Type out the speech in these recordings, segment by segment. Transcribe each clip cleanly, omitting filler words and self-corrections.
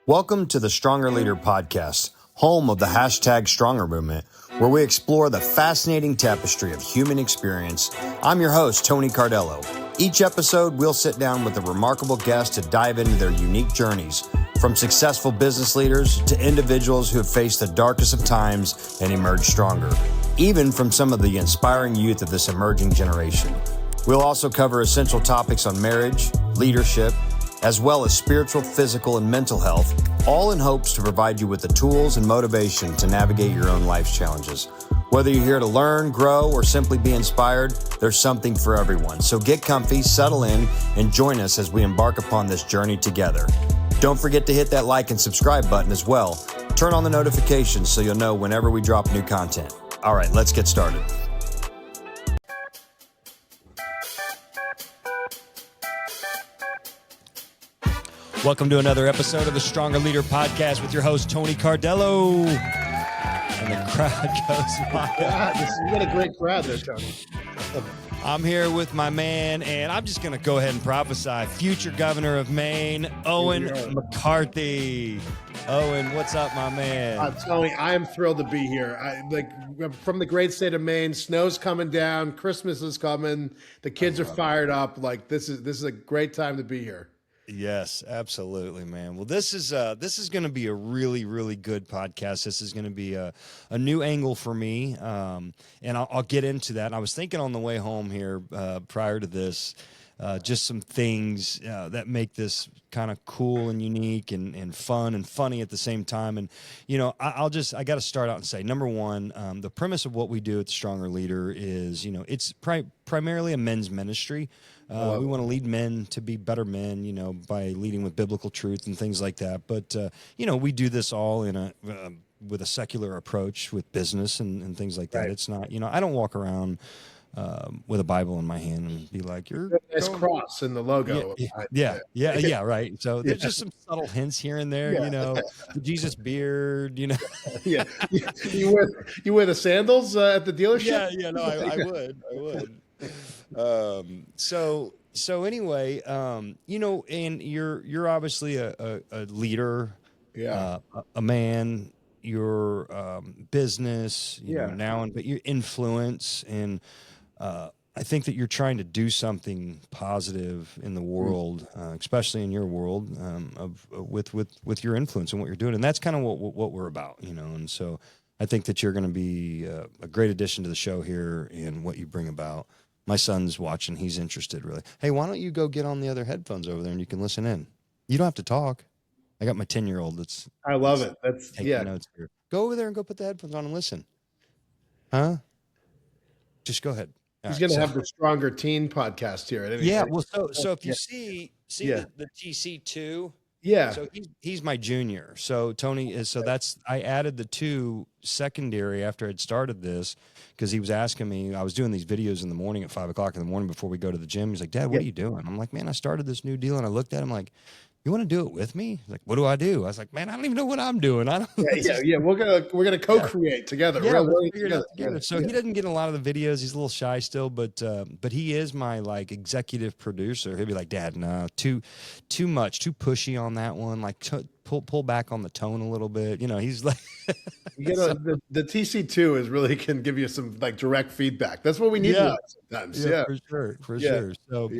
Welcome to the Stronger Leader podcast, home of the hashtag Stronger movement, where we explore the fascinating tapestry of human experience. I'm your host, Tony Cardello. Each episode, we'll sit down with a remarkable guest to dive into their unique journeys, from successful business leaders to individuals who have faced the darkest of times and emerged stronger, even from some of the inspiring youth of this emerging generation. We'll also cover essential topics on marriage, leadership, as well as spiritual, physical, and mental health, all in hopes to provide you with the tools and motivation to navigate your own life's challenges. Whether you're here to learn, grow, or simply be inspired, there's something for everyone. So get comfy, settle in, and join us as we embark upon this journey together. Don't forget to hit that like and subscribe button as well. Turn on the notifications so you'll know whenever we drop new content. All right, let's get started. Welcome to another episode of the Stronger Leader podcast with your host, Tony Cardello. And the crowd goes wild. You got a great crowd there, Tony. I'm here with my man, and I'm just going to go ahead and prophesy. Future governor of Maine, Owen McCarthy. Owen, what's up, my man? Tony, I am thrilled to be here. From the great state of Maine, snow's coming down, Christmas is coming, the kids are fired up. Like this is a great time to be here. Yes, absolutely, man. Well, this is going to be a really, really good podcast. This is going to be a new angle for me, and I'll get into that. And I was thinking on the way home here prior to this, just some things that make this kind of cool and unique and fun and funny at the same time. And, you know, I got to start out and say, number one, the premise of what we do at the Stronger Leader is, you know, it's primarily a men's ministry. We want to lead men to be better men, you know, by leading with biblical truth and things like that. But, you know, we do this all in with a secular approach with business and things like that. Right. It's not, you know, I don't walk around with a Bible in my hand and be like, "You're nice cross in the logo." Yeah, right. So there's just some subtle hints here and there, you know, the Jesus beard, you know. Yeah, you wear the sandals at the dealership. Yeah, no, I would. So anyway, you know, and you're obviously a leader, a man. Your business, you know, now, but your influence, and I think that you're trying to do something positive in the world, especially in your world, with your influence and what you're doing, and that's kind of what we're about, you know. And so I think that you're going to be a great addition to the show here and what you bring about. My son's watching; he's interested, really. Hey, why don't you go get on the other headphones over there and you can listen in? You don't have to talk. I got my 10-year-old that's. I love it. That's taking notes here. Go over there and go put the headphones on and listen. Huh? Just go ahead. He's going to have the Stronger Teen podcast here. Well, so if you see the TC2. Yeah. So he's my junior. So Tony is. So that's I added the 2 secondary after I'd started this because he was asking me. I was doing these videos in the morning at 5:00 in the morning before we go to the gym. He's like, "Dad, what are you doing?" I'm like, "Man, I started this new deal," and I looked at him like, "You want to do it with me?" He's like, "What do I do?" I was like, "Man, I don't even know what I'm doing." I don't. Yeah. We're gonna co-create together. Yeah, we'll figure it out together. So he doesn't get a lot of the videos. He's a little shy still, but he is my like executive producer. He'll be like, "Dad, no, too much, too pushy on that one. Like pull back on the tone a little bit." You know, he's like, the TC2 is really can give you some like direct feedback. That's what we need sometimes. Yeah, for sure. So,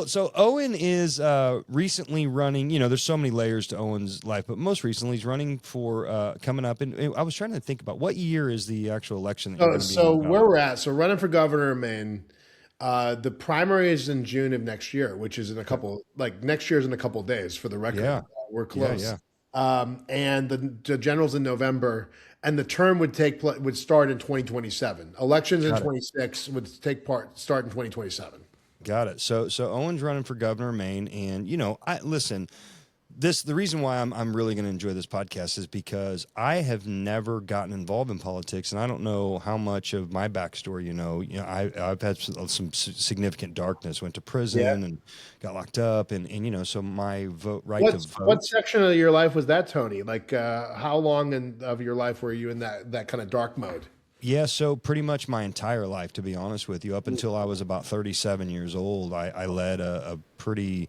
so Owen is recently running. You know, there's so many layers to Owen's life, but most recently he's running for coming up. And I was trying to think about what year is the actual election. So where we're at. So running for governor of Maine. The primary is in June of next year, which is in a couple. Like next year's in a couple of days. For the record, we're close. And the general's in November, and the term would start in 2027. Elections in 26 would start in 2027. Got it. So Owen's running for governor of Maine, and you know, the reason why I'm really going to enjoy this podcast is because I have never gotten involved in politics, and I don't know how much of my backstory you know. I've had some significant darkness. Went to prison and got locked up, and you know, so my to vote. What section of your life was that, Tony? Like, how long of your life were you in that kind of dark mode? Yeah, so pretty much my entire life, to be honest with you, up until I was about 37 years old, I led a pretty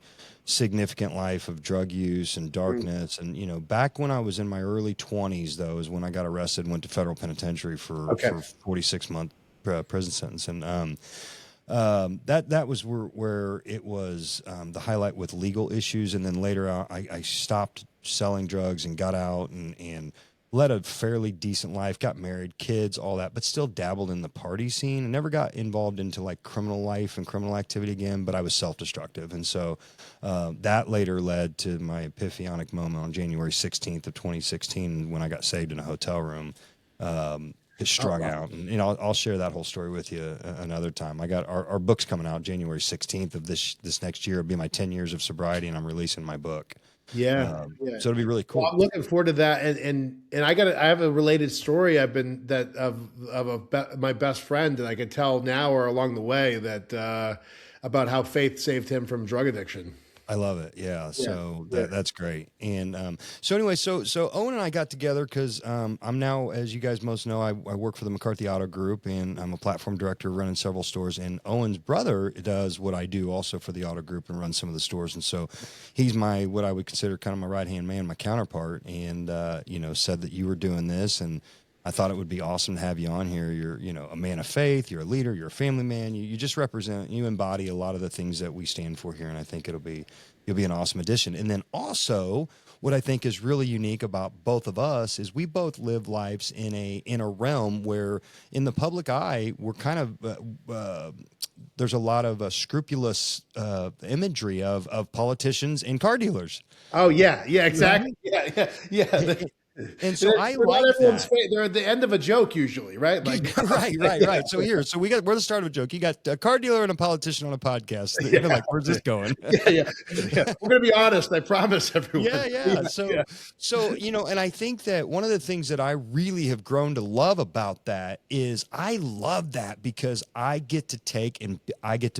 significant life of drug use and darkness. And, back when I was in my early 20s, though, is when I got arrested and went to federal penitentiary for 46-month prison sentence. And that was where it was the highlight with legal issues. And then later I stopped selling drugs and got out and led a fairly decent life, got married, kids, all that, but still dabbled in the party scene and never got involved into like criminal life and criminal activity again, but I was self-destructive. And so that later led to my epiphanic moment on January 16th of 2016 when I got saved in a hotel room, strung out. And I'll share that whole story with you another time. I got our book's coming out January 16th of this next year. It'll be my 10 years of sobriety, and I'm releasing my book. Yeah. So it'll be really cool. Well, I'm looking forward to that. And I have a related story my best friend that I could tell now or along the way that about how faith saved him from drug addiction. I love it. Yeah. So that's great. And so anyway, so Owen and I got together because I'm now, as you guys most know, I work for the McCarthy Auto Group, and I'm a platform director running several stores. And Owen's brother does what I do also for the Auto Group and runs some of the stores. And so he's what I would consider kind of my right-hand man, my counterpart, and, said that you were doing this. And I thought it would be awesome to have you on here. You're, a man of faith. You're a leader. You're a family man. You just you embody a lot of the things that we stand for here. And I think you'll be an awesome addition. And then also what I think is really unique about both of us is we both live lives in a realm where in the public eye, we're kind of, there's a lot of scrupulous imagery of politicians and car dealers. Oh yeah. Yeah, exactly. Yeah. And so I like that. They're at the end of a joke usually, right? Like, right. So we're the start of a joke. You got a car dealer and a politician on a podcast. You're like, where's this going? Yeah. We're going to be honest. I promise everyone. Yeah. So, and I think that one of the things that I really have grown to love about that is I love that because I get to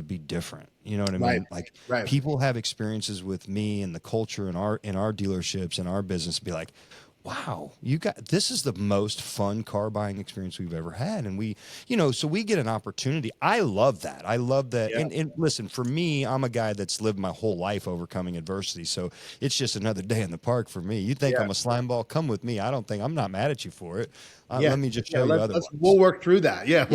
be different. You know what I mean? Like people have experiences with me and the culture in our dealerships and our business be like, wow, this is the most fun car buying experience we've ever had. And we, so we get an opportunity. I love that. Yeah. And listen, for me, I'm a guy that's lived my whole life overcoming adversity. So it's just another day in the park for me. You think I'm a slime ball? Come with me. I'm not mad at you for it. Let me just show you otherwise. We'll work through that. Yeah,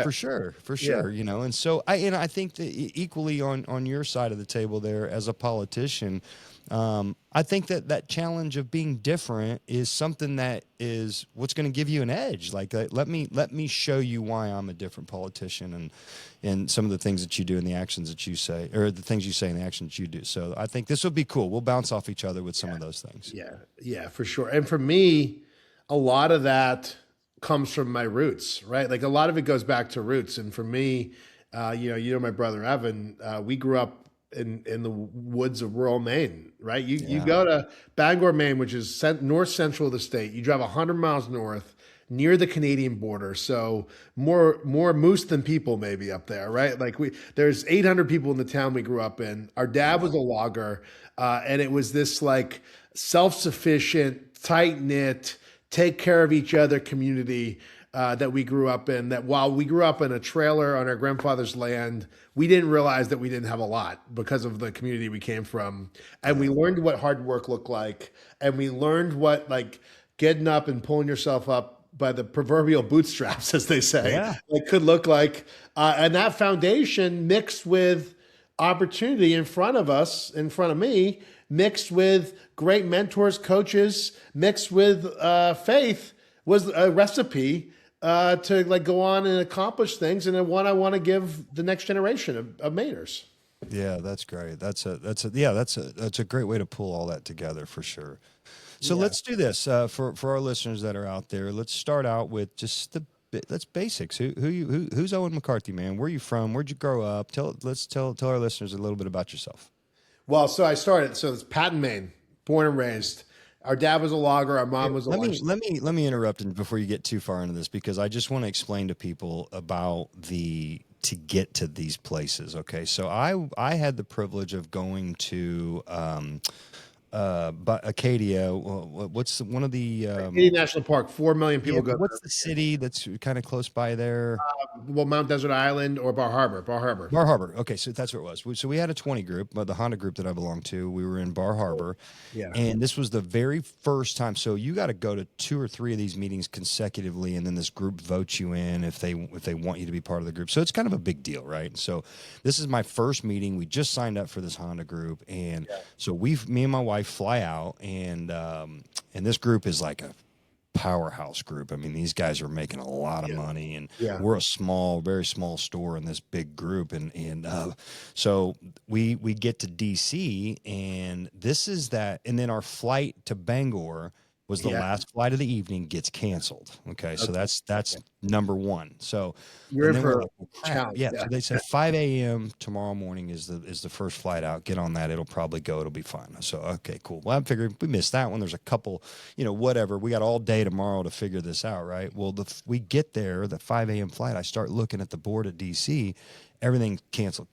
for sure. And so I think that equally on your side of the table there as a politician, I think that challenge of being different is something that is what's going to give you an edge. Like, let me show you why I'm a different politician and some of the things that you do and the actions that you say, or the things you say and the actions you do. So I think this will be cool. We'll bounce off each other with some of those things. Yeah, for sure. And for me, a lot of that comes from my roots, right? Like a lot of it goes back to roots. And for me, my brother Evan, we grew up in the woods of rural Maine, right? You go to Bangor, Maine, which is north central of the state. You drive 100 miles north near the Canadian border. So more moose than people maybe up there, right? Like there's 800 people in the town we grew up in. Our dad was a logger, and it was this like self-sufficient, tight-knit, take care of each other community that we grew up in, that while we grew up in a trailer on our grandfather's land, we didn't realize that we didn't have a lot because of the community we came from. And we learned what hard work looked like. And we learned what like getting up and pulling yourself up by the proverbial bootstraps, as they say, like could look like. And that foundation mixed with opportunity in front of us, in front of me, mixed with great mentors, coaches, mixed with faith was a recipe to like go on and accomplish things, and one I want to give the next generation of Mainers. Yeah, that's great. That's a great way to pull all that together for sure. So let's do this for our listeners that are out there. Let's start out with just that's basics. Who's Owen McCarthy, man? Where are you from? Where'd you grow up? Let's tell our listeners a little bit about yourself. Well, so it's Patton, Maine, born and raised. Our dad was a logger. Our mom was a logger. Let me interrupt before you get too far into this, because I just want to explain to people about to get to these places. Okay. So I had the privilege of going to, but Acadia, what's one of the Acadia National Park, 4 million people go what's there. the city that's kind of close by there? Well, Mount Desert Island or Bar Harbor. Bar Harbor. Okay, so that's what it was. So we had a 20 group, the Honda group that I belonged to. We were in Bar Harbor. Yeah. And this was the very first time. So you got to go to 2 or 3 of these meetings consecutively, and then this group votes you in if they want you to be part of the group. So it's kind of a big deal, right? So this is my first meeting. We just signed up for this Honda group, and so me and my wife fly out, and this group is like a powerhouse group. I mean, these guys are making a lot of money, and we're a very small store in this big group. And so we get to DC, and this is that. And then our flight to Bangor was the last flight of the evening, gets canceled. Okay. So that's number one. So you're in for challenge. Yeah. So they said 5 a.m. tomorrow morning is the first flight out. Get on that. It'll probably go. It'll be fine. So, okay, cool. Well, I figured we missed that one. There's a couple, whatever. We got all day tomorrow to figure this out. Right. Well, we get there, the 5 a.m. flight. I start looking at the board at DC. Everything cancel.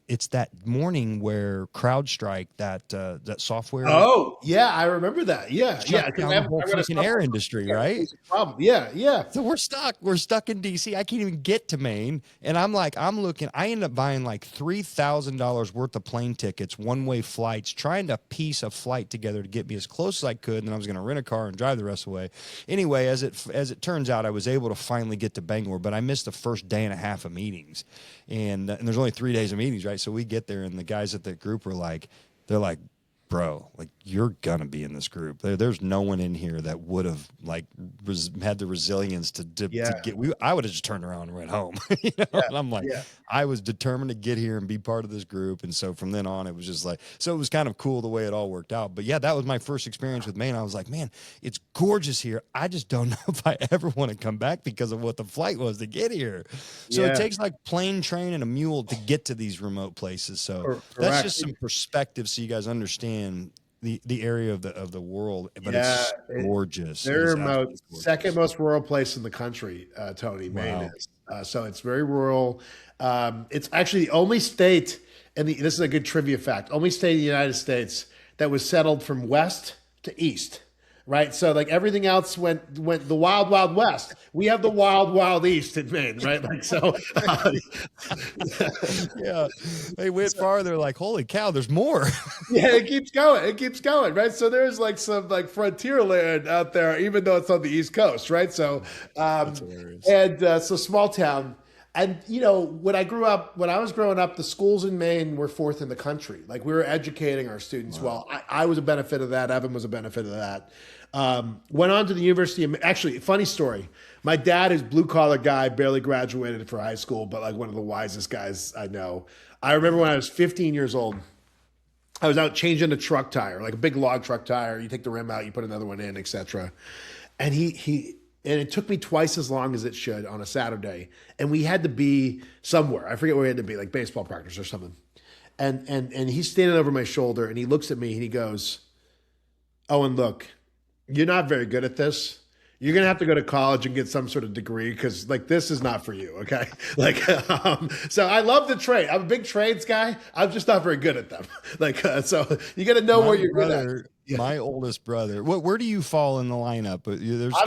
It's that morning where CrowdStrike, that software. Oh yeah, I remember that. Yeah. The whole freaking air industry, right? Problem. Yeah. So we're stuck in DC. I can't even get to Maine, and I'm looking. I ended up buying like $3,000 worth of plane tickets, one-way flights, trying to piece a flight together to get me as close as I could. And then I was going to rent a car and drive the rest of the way. Anyway, as it turns out, I was able to finally get to Bangor, but I missed the first day and a half of meetings. And there's only 3 days of meetings, right? So we get there, and the guys at the group were like, bro, like, you're gonna be in this group. There's no one in here that would have had the resilience to get. I would have just turned around and went home. And I'm like, I was determined to get here and be part of this group. And so from then on, it was just so it was kind of cool the way it all worked out. But yeah, that was my first experience with Maine. I was like, man, it's gorgeous here. I just don't know if I ever want to come back because of what the flight was to get here. So it takes plane, train, and a mule to get to these remote places. So that's just some perspective so you guys understand the area of the world, but it's gorgeous. They're second most rural place in the country, Tony. Maine is. So it's very rural. It's actually the only state, and this is a good trivia fact, only state in the United States that was settled from west to east. Right, so everything else went the wild, wild west. We have the wild, wild east in Maine, right? Yeah, they went farther. Holy cow, there's more. Yeah, it keeps going, right? So there's some frontier land out there, even though it's on the East Coast, right? So, so small town. And when I was growing up, the schools in Maine were fourth in the country. We were educating our students well. I was a benefit of that. Evan was a benefit of that. Went on to the University of, actually, funny story. My dad is blue collar guy, barely graduated for high school, but one of the wisest guys I know. I remember when I was 15 years old, I was out changing a truck tire, a big log truck tire. You take the rim out, you put another one in, etc. And and it took me twice as long as it should on a Saturday. And we had to be somewhere. I forget where we had to be, baseball practice or something. And he's standing over my shoulder, and he looks at me and he goes, "Owen, look, you're not very good at this. You're going to have to go to college and get some sort of degree because this is not for you." Okay. So I love the trade. I'm a big trades guy. I'm just not very good at them. So you got to know where you're good at. Yeah. My oldest brother. Where do you fall in the lineup? I'm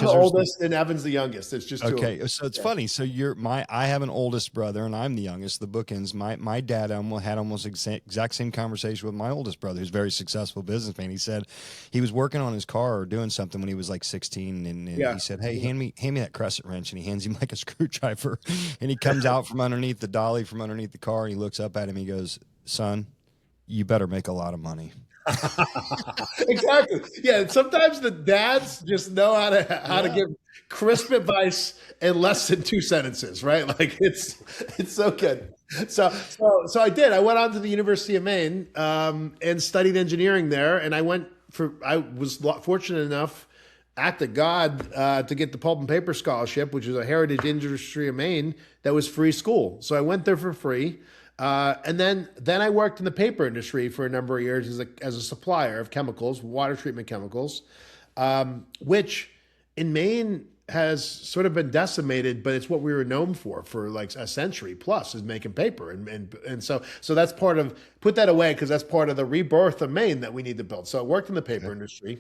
the oldest, and Evan's the youngest. It's just okay. So it's funny. So I have an oldest brother, and I'm the youngest. The bookends. My dad had almost exact same conversation with my oldest brother, who's a very successful businessman. He said he was working on his car or doing something when he was 16, and he said, "Hey, hand me that crescent wrench," and he hands him a screwdriver, and he comes out from underneath the dolly, from underneath the car, and he looks up at him. He goes, "Son, you better make a lot of money." Exactly. Yeah. Sometimes the dads just know how to give crisp advice in less than 2 sentences, right? It's so good. So I did. I went on to the University of Maine and studied engineering there, and I was fortunate enough, act of God, to get the Pulp and Paper Scholarship, which is a heritage industry of Maine that was free school. So I went there for free. And then I worked in the paper industry for a number of years as a supplier of chemicals, water treatment chemicals, which in Maine, has sort of been decimated, but it's what we were known for like a century plus, is making paper. And so that's part of, put that away, because that's part of the rebirth of Maine that we need to build. So I worked in the paper industry.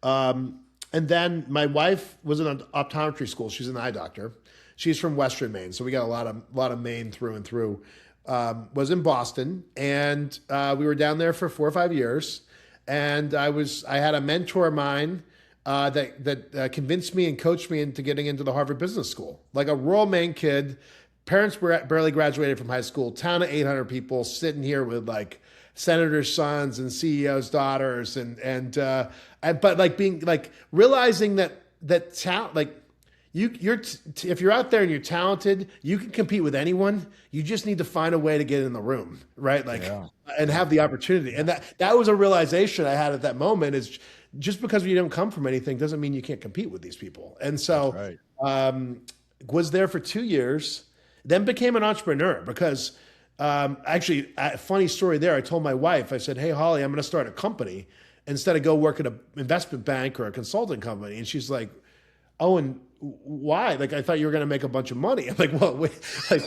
And then my wife was in an optometry school. She's an eye doctor. She's from Western Maine. So we got a lot of Maine through and through. Was in Boston, and we were down there for 4 or 5 years. And I had a mentor of mine that convinced me and coached me into getting into the Harvard Business School. Like a rural Maine kid, parents barely graduated from high school, town of 800 people, sitting here with like senators' sons and CEOs' daughters, but like being like realizing that talent, like if you're out there and you're talented, you can compete with anyone. You just need to find a way to get in the room, right? Like, and have the opportunity. And that was a realization I had at that moment, is just because you don't come from anything doesn't mean you can't compete with these people. And so, was there for 2 years, then became an entrepreneur because, actually, a funny story there. I told my wife, I said, "Hey, Holly, I'm going to start a company instead of go work at an investment bank or a consulting company." And she's like, "Oh, and why? Like, I thought you were going to make a bunch of money." I'm like, "Well, wait." Like,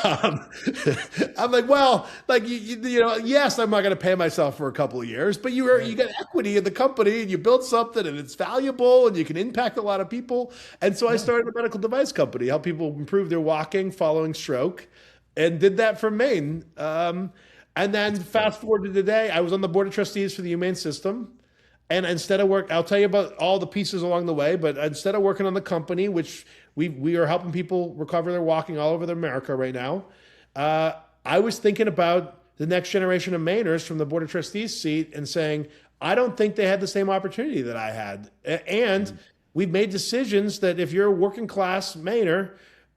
I'm like, "Well, like you know, yes, I'm not going to pay myself for a couple of years, but you got equity in the company and you build something and it's valuable and you can impact a lot of people." And so I started a medical device company, help people improve their walking following stroke, and did that for Maine. And then fast forward to today, I was on the board of trustees for the Humane System. And instead of I'll tell you about all the pieces along the way, but instead of working on the company, which we are helping people recover their walking all over America right now, I was thinking about the next generation of Mainers from the Board of Trustees seat and saying, I don't think they had the same opportunity that I had. And we've made decisions that if you're a working class Mainer,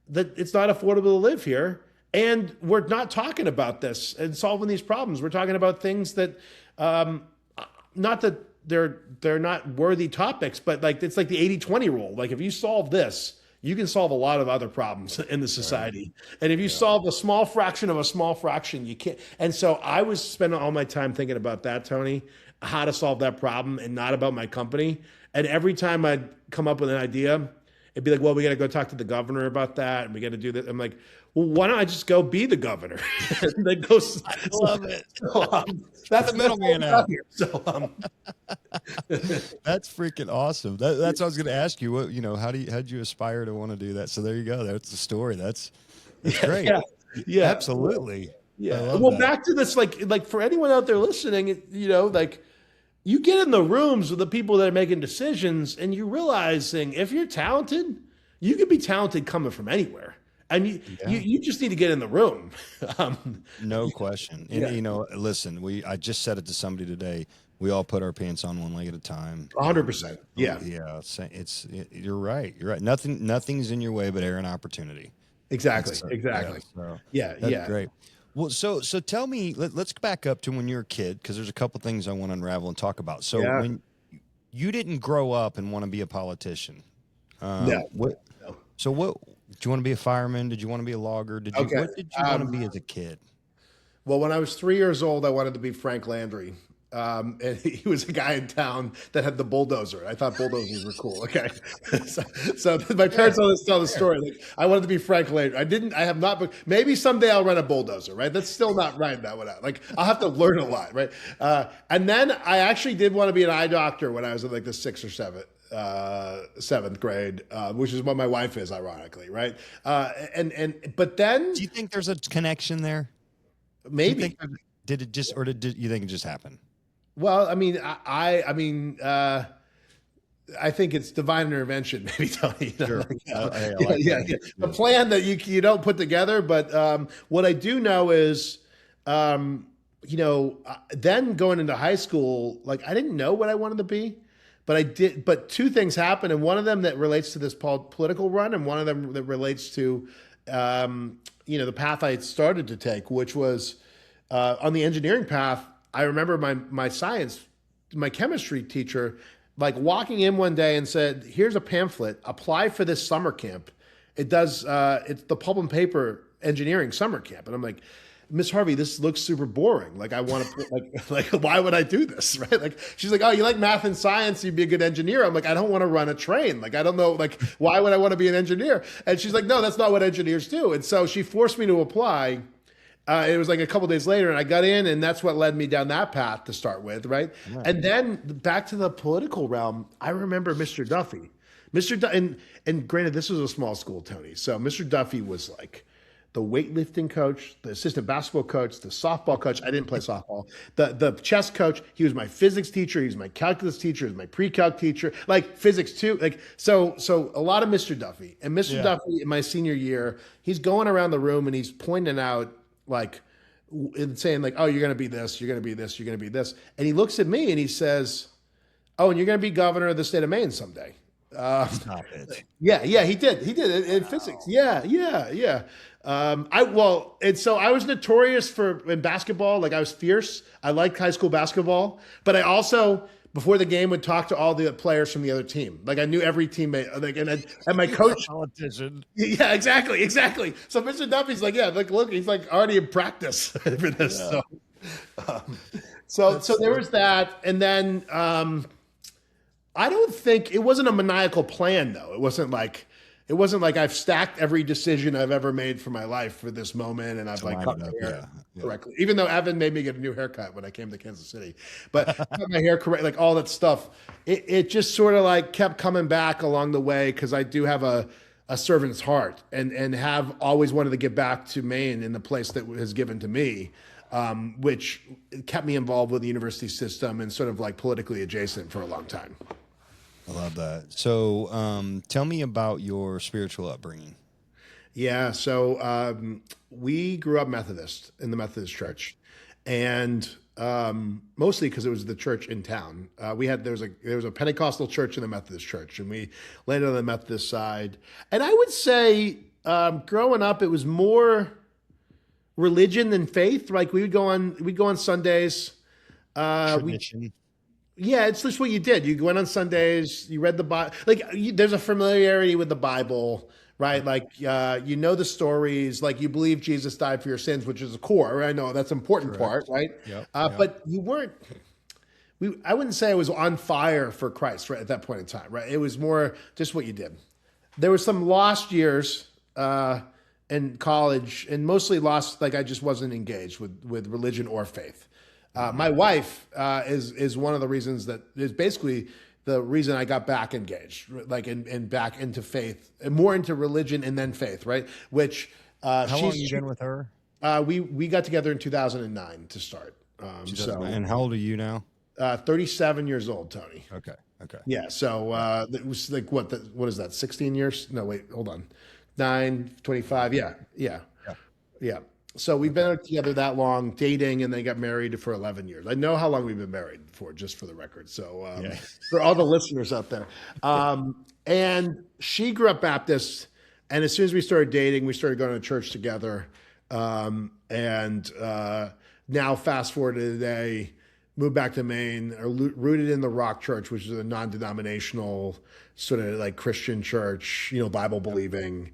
that it's not affordable to live here. And we're not talking about this and solving these problems. We're talking about things that, not that they're not worthy topics, but like it's like the 80-20 rule. Like if you solve this, you can solve a lot of other problems in the society. Right. And if you solve a small fraction of a small fraction, you can't. And so I was spending all my time thinking about that, Tony, how to solve that problem and not about my company. And every time I'd come up with an idea, it'd be like, well, we got to go talk to the governor about that. And we got to do that. I'm like, well, why don't I just go be the governor? And then go. I love it. So, that's the middleman out here. So that's freaking awesome. That's what I was going to ask you. What, how'd you aspire to want to do that? So there you go. That's the story. That's great. Yeah, absolutely. Yeah. Well, back to this, like for anyone out there listening, like you get in the rooms with the people that are making decisions, and you're realizing if you're talented, you can be talented coming from anywhere. And you just need to get in the room. No question. And, listen, I just said it to somebody today. We all put our pants on one leg at a time. 100%. Yeah. Yeah. You're right. You're right. Nothing's in your way but air and opportunity. Exactly. Yeah. That's great. Well, so tell me, let's back up to when you were a kid, because there's a couple things I want to unravel and talk about. So when you didn't grow up and want to be a politician. No. So what? Did you want to be a fireman? Did you want to be a logger? What did you want to be as a kid? Well, when I was 3 years old, I wanted to be Frank Landry. And he was a guy in town that had the bulldozer. I thought bulldozers were cool. Okay. so my parents always tell the story. Like, I wanted to be Frank Landry. I have not, maybe someday I'll run a bulldozer, right? That's still not right that one out. Like, I'll have to learn a lot, right? And then I actually did want to be an eye doctor when I was in like the 6th or 7th grade, which is what my wife is, ironically, right? But then, do you think there's a connection there? Maybe. Did it just, or did you think it just happened? Well, I mean, I think it's divine intervention, maybe, Tony. Sure. The plan that you don't put together. But what I do know is, then going into high school, like I didn't know what I wanted to be. But I did. But two things happened, and one of them that relates to this political run, and one of them that relates to, the path I had started to take, which was on the engineering path. I remember my chemistry teacher, like walking in one day and said, "Here's a pamphlet. Apply for this summer camp. It's the pulp and paper engineering summer camp." And I'm like, Miss Harvey, this looks super boring. Like, I want to like, why would I do this? Right. Like, she's like, oh, you like math and science, you'd be a good engineer. I'm like, I don't want to run a train. Like, I don't know, like, why would I want to be an engineer? And she's like, no, that's not what engineers do. And so she forced me to apply. It was like a couple days later, and I got in, and that's what led me down that path to start with, right? And then back to the political realm, I remember Mr. Duffy. And granted, this was a small school, Tony. So Mr. Duffy was like the weightlifting coach, the assistant basketball coach, the softball coach. I didn't play softball. The chess coach. He was my physics teacher. He was my calculus teacher. He was my pre-calc teacher. Like physics too. Like so a lot of Mr. Duffy. And Mr. Duffy in my senior year, he's going around the room and he's pointing out like and saying like, oh, you're going to be this, you're going to be this, you're going to be this. And he looks at me and he says, oh, and you're going to be governor of the state of Maine someday. Stop it. Yeah, he did in physics. Yeah. And so I was notorious in basketball. Like I was fierce. I liked high school basketball, but I also before the game would talk to all the players from the other team. Like I knew every teammate. Like and my coach. Politician. Yeah, exactly. So Mr. Duffy's like, yeah, like look, he's like already in practice for this. Yeah. So there was that, and then. I don't think it wasn't a maniacal plan though. It wasn't like I've stacked every decision I've ever made for my life for this moment, and I've like cut my hair correctly. Even though Evan made me get a new haircut when I came to Kansas City, but cut my hair correct, like all that stuff. It just sort of like kept coming back along the way because I do have a servant's heart and have always wanted to give back to Maine in the place that was given to me. Which kept me involved with the university system and sort of like politically adjacent for a long time. I love that. So tell me about your spiritual upbringing. Yeah. So we grew up Methodist in the Methodist church, and mostly because it was the church in town. There was a Pentecostal church in the Methodist church, and we landed on the Methodist side. And I would say growing up, it was more religion than faith. Like we'd go on Sundays. Tradition. It's just what you did. You went on Sundays, you read the Bible. Like there's a familiarity with the Bible, right? Like you know the stories. Like you believe Jesus died for your sins, which is a core. I know that's an important part, right? Yep. But you weren't. I wouldn't say I was on fire for Christ right at that point in time, right? It was more just what you did. There were some lost years in college, and mostly lost. Like I just wasn't engaged with religion or faith. My wife is one of the reasons that is basically the reason I got back engaged, like and back into faith, and more into religion and then faith, right? Which how long have you been with her? We got together in 2009 to start. And how old are you now? 37 years old, Tony. Okay. Yeah. So it was like what is that? 16 years? No, wait, hold on. 25. Yeah. So we've been together that long, dating, and then got married for 11 years. I know how long we've been married for, just for the record. So for all the listeners out there. And she grew up Baptist. And as soon as we started dating, we started going to church together. And now fast forward to today, moved back to Maine, are rooted in the Rock Church, which is a non-denominational sort of like Christian church, Bible believing.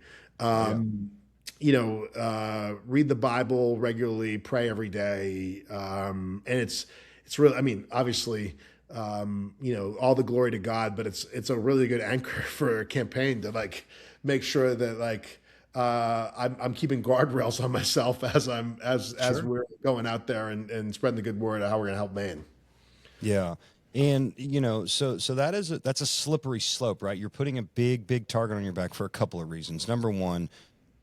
Read the Bible regularly, pray every day. And it's really, I mean, obviously, all the glory to God, but it's a really good anchor for a campaign to like make sure that like, I'm keeping guardrails on myself as we're going out there and spreading the good word of how we're going to help Maine. Yeah. And, so that's a slippery slope, right? You're putting a big target on your back for a couple of reasons. Number one,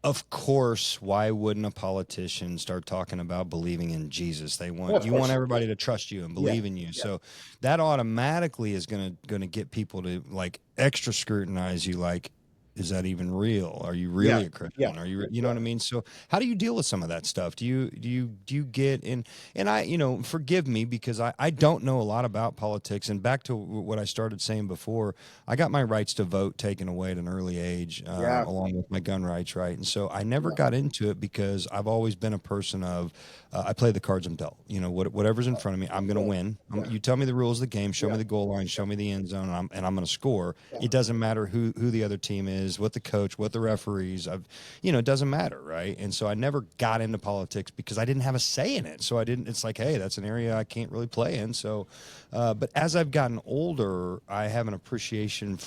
of course, why wouldn't a politician start talking about believing in Jesus? You want everybody to trust you and believe in you. Yeah. So that automatically is going to get people to like extra scrutinize you. Like, is that even real? Are you really a Christian? Yeah. Are you know what I mean? So how do you deal with some of that stuff? Do you get in, and I, forgive me because I don't know a lot about politics, and back to what I started saying before, I got my rights to vote taken away at an early age, along with my gun rights. Right. And so I never got into it because I've always been a person of, I play the cards I'm dealt, whatever's in front of me, I'm going to win. You tell me the rules of the game, show me the goal line, show me the end zone, and I'm going to score. It doesn't matter who the other team is. is, what the coach, what the referees, it doesn't matter, right? And so I never got into politics because I didn't have a say in it. So it's like, hey, that's an area I can't really play in. So, but as I've gotten older, I have an appreciation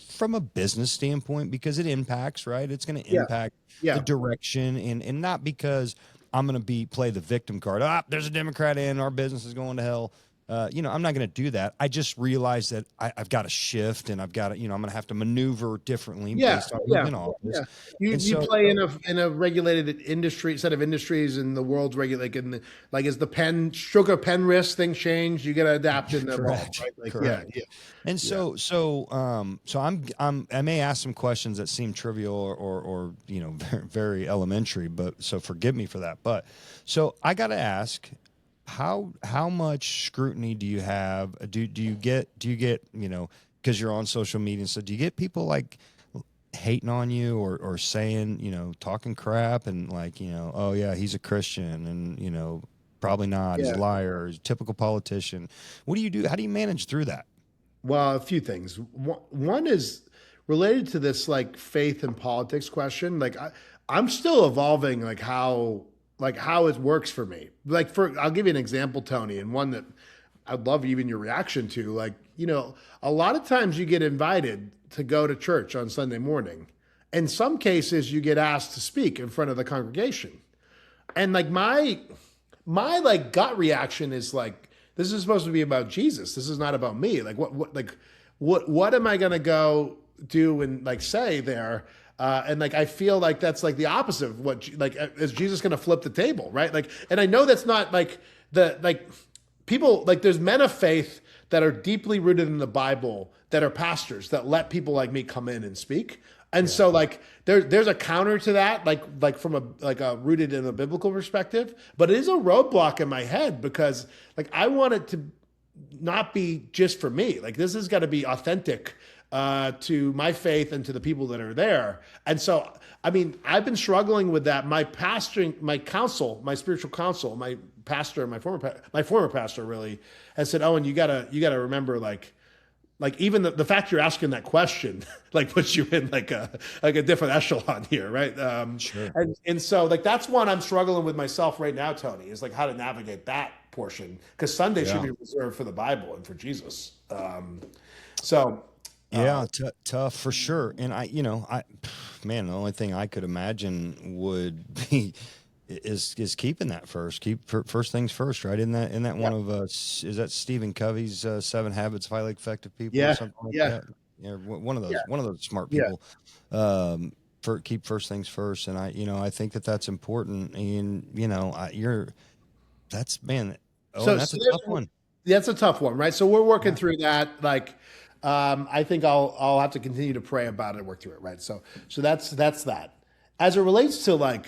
from a business standpoint because it impacts, right? It's going to impact the direction, and not because I'm going to play the victim card. There's a Democrat in, our business is going to hell. I'm not going to do that. I just realized that I've got to shift, and I've got to, I'm going to have to maneuver differently based on who's in office. Yeah. You play in a regulated set of industries, and the world's regulated. Like, as the stroke of pen wrist thing change, you got to adapt in the Correct. Right? Like, Correct. And so I may ask some questions that seem trivial or very, very elementary, but so forgive me for that. But so I got to ask, how much scrutiny do you have? Do you get because you're on social media, so do you get people like hating on you or saying, talking crap and like, oh yeah, he's a Christian and probably not, he's a liar, he's a typical politician. What do you do? How do you manage through that? Well, a few things. One is related to this like faith and politics question. Like I'm still evolving like how it works for me. I'll give you an example, Tony, and one that I'd love even your reaction to. Like, a lot of times you get invited to go to church on Sunday morning. In some cases, you get asked to speak in front of the congregation. And like my like gut reaction is like, this is supposed to be about Jesus. This is not about me. Like what am I going to go do and like say there? And like, I feel like that's like the opposite of what, like, is Jesus going to flip the table? Right. Like, and I know that's not like people, like there's men of faith that are deeply rooted in the Bible that are pastors that let people like me come in and speak. And so like there's a counter to that, like from a rooted in a biblical perspective, but it is a roadblock in my head because like, I want it to not be just for me. Like this has got to be authentic to my faith and to the people that are there. And so, I mean, I've been struggling with that. My spiritual counsel, my pastor, my former pastor really has said, Owen, you gotta remember like even the fact you're asking that question, like puts you in like a different echelon here. Right. Sure. And so like, that's one I'm struggling with myself right now, Tony, is like how to navigate that portion. Cause Sunday should be reserved for the Bible and for Jesus. Tough for sure. And the only thing I could imagine would be is keeping that first things first, right? In that one of is that Stephen Covey's 7 Habits of Highly Effective People or something like that? Yeah, one of those smart people. Keep first things first, and I think that's important. And that's a tough one. That's a tough one, right? So we're working through that. Like, I think I'll have to continue to pray about it and work through it, right? So that's that. As it relates to like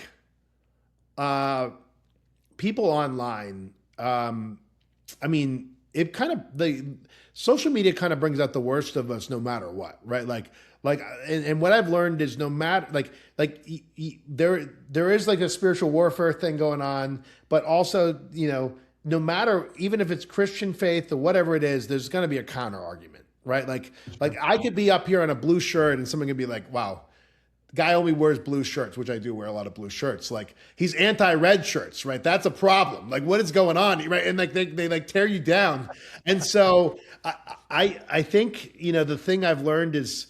people online, I mean, it kind of the social media kind of brings out the worst of us, no matter what, right? And what I've learned is no matter there is like a spiritual warfare thing going on, but also no matter, even if it's Christian faith or whatever it is, there's going to be a counter argument. Right. Like I could be up here in a blue shirt and someone could be like, wow, the guy only wears blue shirts, which I do wear a lot of blue shirts. Like he's anti-red shirts, right? That's a problem. Like what is going on? Right. And like, they like tear you down. And so I think, the thing I've learned is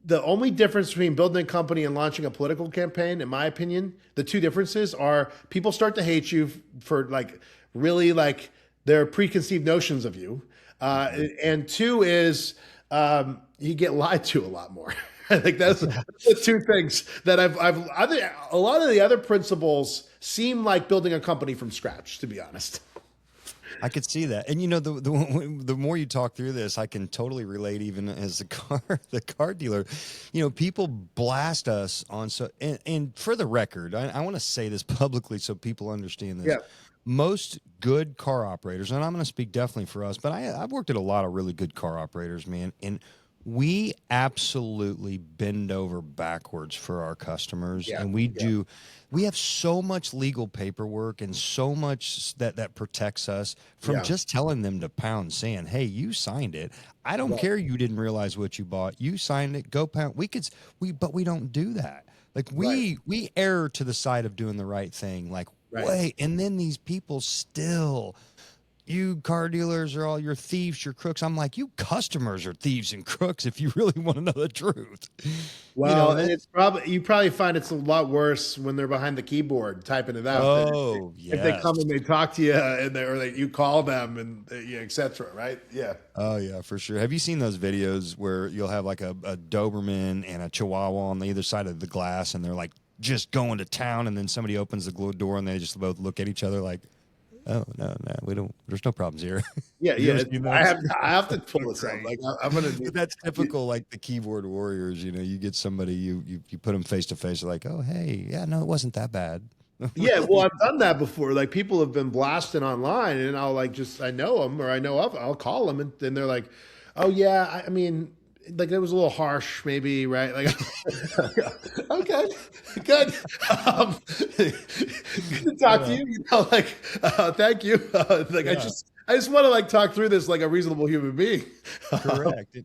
the only difference between building a company and launching a political campaign, in my opinion, the two differences are people start to hate you for like really like their preconceived notions of you. And two is you get lied to a lot more. I think that's the two things that I think a lot of the other principles seem like building a company from scratch, to be honest. I could see that. And the more you talk through this, I can totally relate even as the car dealer. People blast us on and for the record, I want to say this publicly so people understand this. Yeah. Most good car operators, and I'm going to speak definitely for us, but I've worked at a lot of really good car operators, man. And we absolutely bend over backwards for our customers, and we have so much legal paperwork and so much that protects us from just telling them to pound sand. Hey, you signed it. I don't care. You didn't realize what you bought. You signed it. Go pound. But we don't do that. Like we err to the side of doing the right thing. Like, wait, and then these people still, you car dealers are all your thieves, your crooks. I'm like, you customers are thieves and crooks if you really want to know the truth. Well, and it's you probably find it's a lot worse when they're behind the keyboard typing it out. Oh, if they come and they talk to you and you call them and et cetera, right? Yeah. Oh yeah, for sure. Have you seen those videos where you'll have like a Doberman and a Chihuahua on the either side of the glass, and they're like just going to town, and then somebody opens the door and they just both look at each other like, oh no, we don't. There's no problems here. Yeah. I have to pull this out. Like I'm gonna. That's typical, like the keyboard warriors. You get somebody, you put them face to face, like, oh hey, yeah, no, it wasn't that bad. Yeah, well, I've done that before. Like people have been blasting online, and I'll I know them or I know of. I'll call them, and then they're like, oh yeah, I mean. Like it was a little harsh, maybe, right? Like, okay, good. Good to talk to you. Thank you. I just want to talk through this like a reasonable human being. Correct.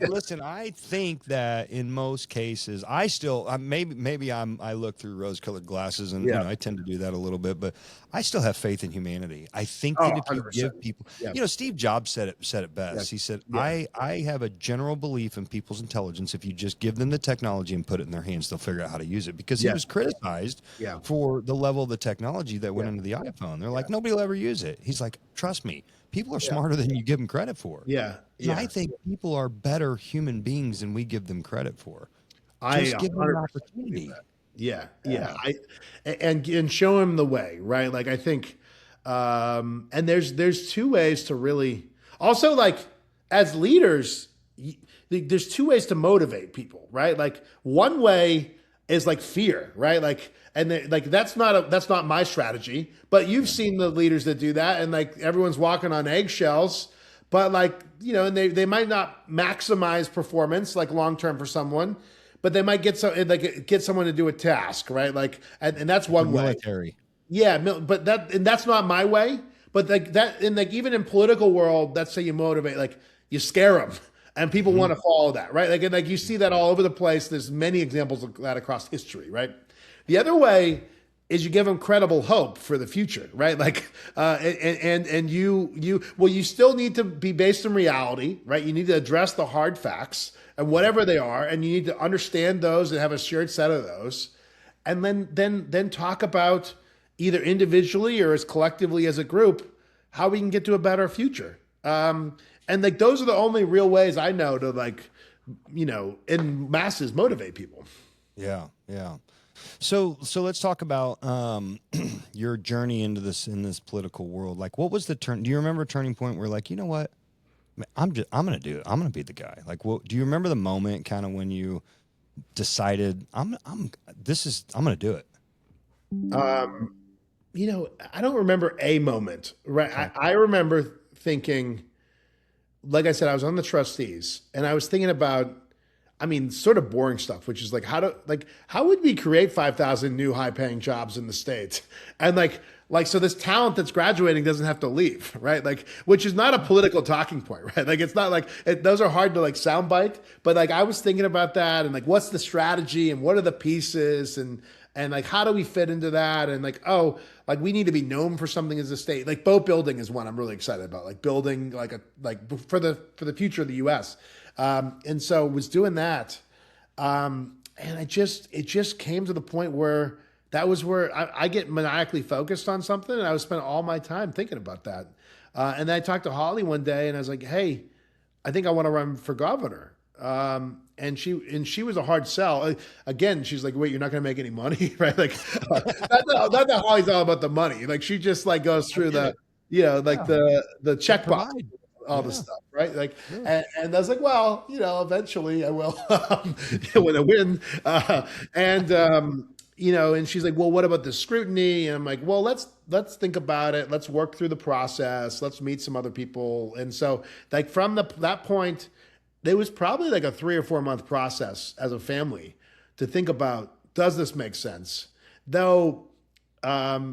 Listen, I think that in most cases, I still maybe I look through rose-colored glasses, and I tend to do that a little bit, but I still have faith in humanity. I think that if you 100%. Give people, Steve Jobs said it best. Yes. He said, I have a general belief in people's intelligence. If you just give them the technology and put it in their hands, they'll figure out how to use it. Because he was criticized for the level of the technology that went into the iPhone. They're like, nobody will ever use it. He's like, trust me. People are smarter than you give them credit for. Yeah. And I think people are better human beings than we give them credit for. Just give them an opportunity. Yeah. And show them the way, right? Like I think, and there's two ways to really, also like as leaders, there's two ways to motivate people, right? Like one way is like fear, right? Like, and that's not my strategy, but you've seen the leaders that do that, and like everyone's walking on eggshells, but and they might not maximize performance like long term for someone, but they might get someone to do a task, right? Like, and that's one way. Military. Yeah, but that's not my way. But like that, and like even in political world, that's how you motivate. Like you scare them, and people want to follow that, right? Like you see that all over the place. There's many examples of that across history, right? The other way is you give them credible hope for the future, right? Like, and you still need to be based in reality, right? You need to address the hard facts and whatever they are, and you need to understand those and have a shared set of those, and then talk about either individually or as collectively as a group how we can get to a better future. And like those are the only real ways I know to in masses motivate people. Yeah. So let's talk about your journey in this political world. Like, what was the turn? Do you remember a turning point where, like, you know what, I'm gonna do it. I'm gonna be the guy. Like, do you remember the moment, kind of, when you decided I'm gonna do it? I don't remember a moment. Right, okay. I remember thinking, like I said, I was on the trustees, and I was thinking about. Sort of boring stuff, which is like how would we create 5,000 new high-paying jobs in the States? And so this talent that's graduating doesn't have to leave, right? Like, which is not a political talking point, right? Like, it's not like those are hard to soundbite, but I was thinking about that and what's the strategy and what are the pieces and how do we fit into that? And we need to be known for something as a state. Like boat building is one I'm really excited about, like building for the future of the U.S. And so was doing that. And it just came to the point where that was where I get maniacally focused on something, and I would spend all my time thinking about that. And then I talked to Holly one day, and I was like, "Hey, I think I want to run for governor." And she was a hard sell. Again, she's like, "Wait, you're not going to make any money, right?" Like, not that Holly's all about the money. Like, she just goes through the checkbox. All the stuff, right? And I was like, well, eventually I will when I win. And she's like, well, what about the scrutiny? And I'm like, well, let's think about it. Let's work through the process. Let's meet some other people. And so from that point, it was probably like a 3 or 4 month process as a family to think about, does this make sense? Though I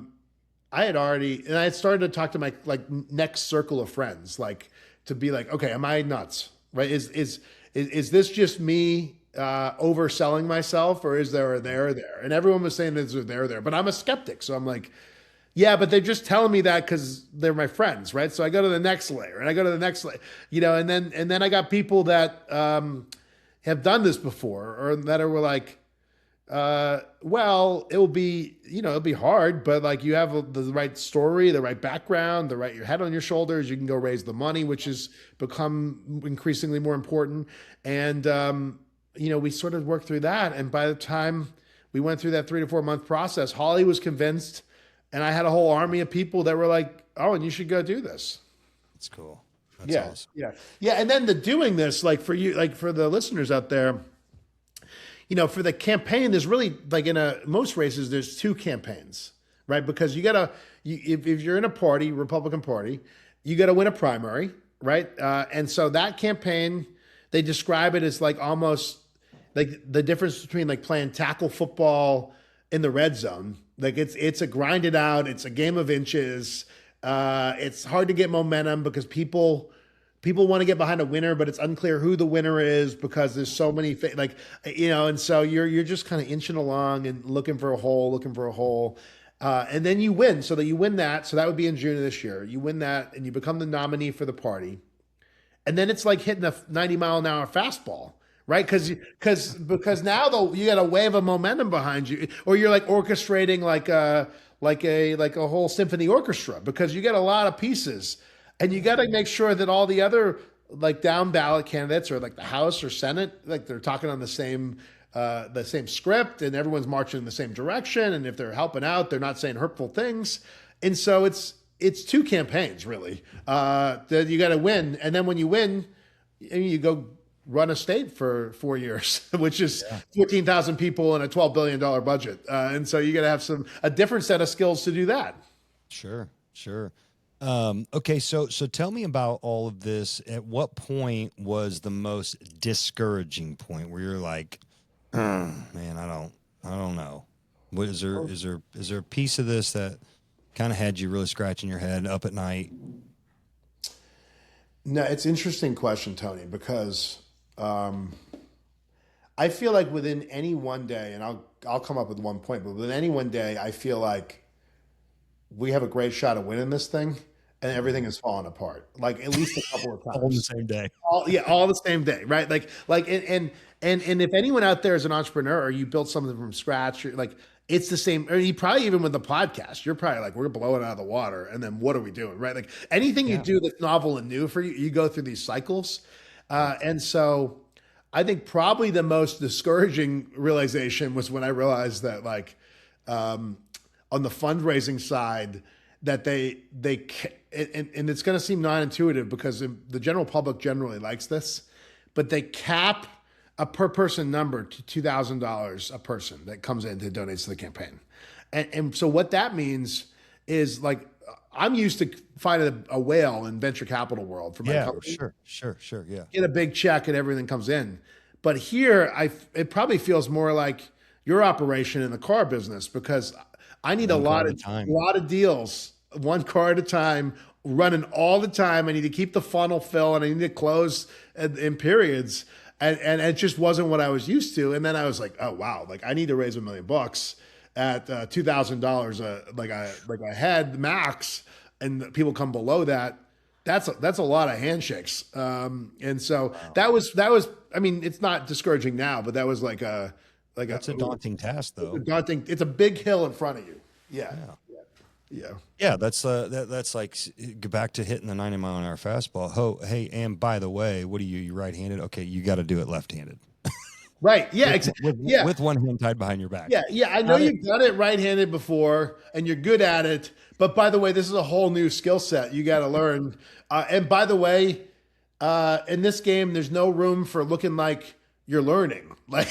had already, and I had started to talk to my like next circle of friends, like to be like, okay, am I nuts? Right? Is this just me overselling myself, or is there a there there? And everyone was saying there's a there there, but I'm a skeptic, so I'm like, yeah, but they're just telling me that because they're my friends, right? So I go to the next layer, and I go to the next layer, and then I got people that have done this before, or that were like, well, it'll be hard, but like you have the right story, the right background, your head on your shoulders, you can go raise the money, which has become increasingly more important. And, we sort of worked through that. And by the time we went through that 3 to 4 month process, Holly was convinced, and I had a whole army of people that were like, oh, and you should go do this. That's cool. That's awesome. Yeah. And then the doing this, like for you, like for the listeners out there, for the campaign, there's really like most races, there's 2 campaigns, right? Because if you're in a party, Republican Party, you got to win a primary, right? And so that campaign, they describe it as like almost like the difference between like playing tackle football in the red zone. Like it's a grind it out. It's a game of inches. It's hard to get momentum because people want to get behind a winner, but it's unclear who the winner is because there's so many and so you're just kind of inching along and looking for a hole. And then you win. So that you win that. So that would be in June of this year. You win that and you become the nominee for the party. And then it's like hitting a 90-mile-an-hour fastball, right? Because now though you got a wave of momentum behind you, or you're like orchestrating like a whole symphony orchestra, because you get a lot of pieces. And you got to make sure that all the other like down ballot candidates, or like the House or Senate, like they're talking on the same script, and everyone's marching in the same direction. And if they're helping out, they're not saying hurtful things. And so it's 2 campaigns really that you got to win. And then when you win, you go run a state for 4 years, which is 14,000 people and a $12 billion budget. And so you got to have a different set of skills to do that. Sure. Okay. So tell me about all of this. At what point was the most discouraging point where you're like, man, I don't know. What is there a piece of this that kind of had you really scratching your head up at night? No, it's an interesting question, Tony, because, I feel like within any one day, and I'll come up with one point, but within any one day, I feel like we have a great shot of winning this thing, and everything is falling apart. Like at least a couple of times. All the same day. All the same day, right? And if anyone out there is an entrepreneur, or you built something from scratch, like it's the same. Or you probably, even with the podcast, you're probably like, we're blowing out of the water, and then what are we doing, right? Like anything you do that's novel and new for you, you go through these cycles, and so I think probably the most discouraging realization was when I realized that on the fundraising side, that and it's going to seem non-intuitive because the general public generally likes this, but they cap a per person number to $2,000 a person that comes in to donate to the campaign. And so what that means is like, I'm used to finding a whale in venture capital world for my company. Sure. Yeah. Get a big check and everything comes in. But here, it probably feels more like your operation in the car business, because I need a lot of deals, one car at a time, running all the time. I need to keep the funnel filled, and I need to close in periods. And it just wasn't what I was used to. And then I was like, oh wow, like I need to raise $1 million at $2,000 like a head max, and people come below that. That's a lot of handshakes. And so that was. I mean, it's not discouraging now, but that was that's a daunting task, though. It's a big hill in front of you. Yeah. That's like go back to hitting the 90-mile-an-hour fastball. Oh, hey, and by the way, what are you right-handed? Okay, you got to do it left-handed. Right. Yeah. With one hand tied behind your back. Yeah. I know you've done it right-handed before, and you're good at it. But by the way, this is a whole new skill set you got to learn. And by the way, in this game, there's no room for looking like you're learning. Like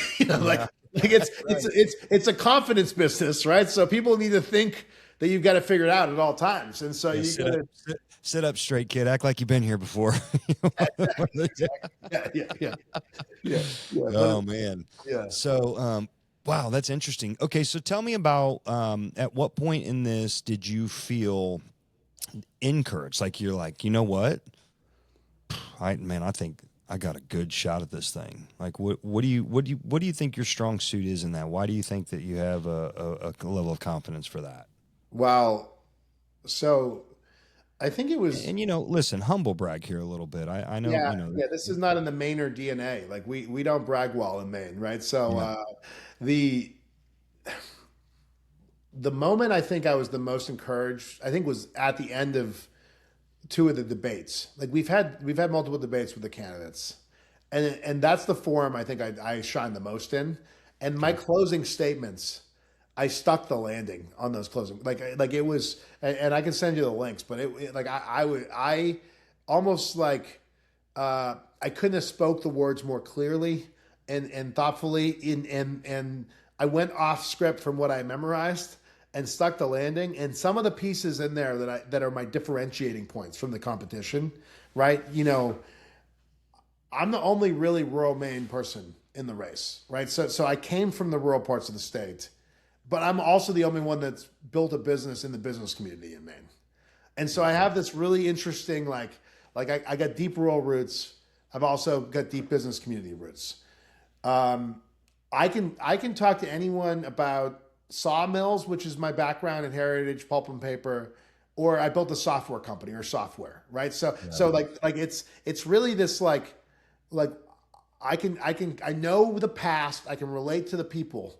it's a confidence business, right? So people need to think that you've got to figure it out at all times. And so Sit up straight, kid. Act like you've been here before. Yeah. Oh man. Yeah. So, wow, that's interesting. Okay, so tell me about at what point in this did you feel encouraged? Like you're like, you know what? I think I got a good shot at this thing. Like, what do you think your strong suit is in that? Why do you think that you have a level of confidence for that? Well, so I think it was, And listen, humble brag here a little bit. I know, yeah, this is not in the Mainer DNA. Like we don't brag well in Maine, right? So, Yeah. the moment I think I was the most encouraged, I think was at the end of two of the debates. Like we've had multiple debates with the candidates, and that's the forum I think I shine the most in. And my closing statements, I stuck the landing on those closing. Like it was, and I can send you the links. But I almost like I couldn't have spoke the words more clearly and thoughtfully. And I went off script from what I memorized and stuck the landing. And some of the pieces in there that are my differentiating points from the competition, right? I'm the only really rural Maine person in the race, right? So I came from the rural parts of the state, but I'm also the only one that's built a business in the business community in Maine. And so I have this really interesting, like I got deep rural roots. I've also got deep business community roots. I can talk to anyone about sawmills, which is my background in heritage, pulp and paper, or I built a software company or software, right? So it's really this like I know the past, I can relate to the people,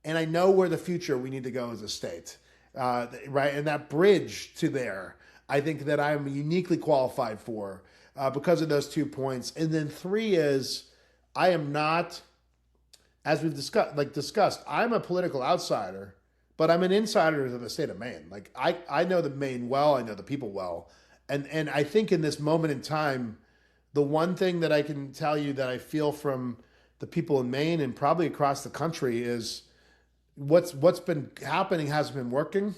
and I know where the future we need to go as a state, right? And that bridge to there, I think that I'm uniquely qualified for because of those 2 points. And then 3 is I am not, as we've discussed, I'm a political outsider, but I'm an insider to the state of Maine. Like I know the Maine well, I know the people well, and I think in this moment in time, the one thing that I can tell you that I feel from the people in Maine and probably across the country is what's been happening hasn't been working,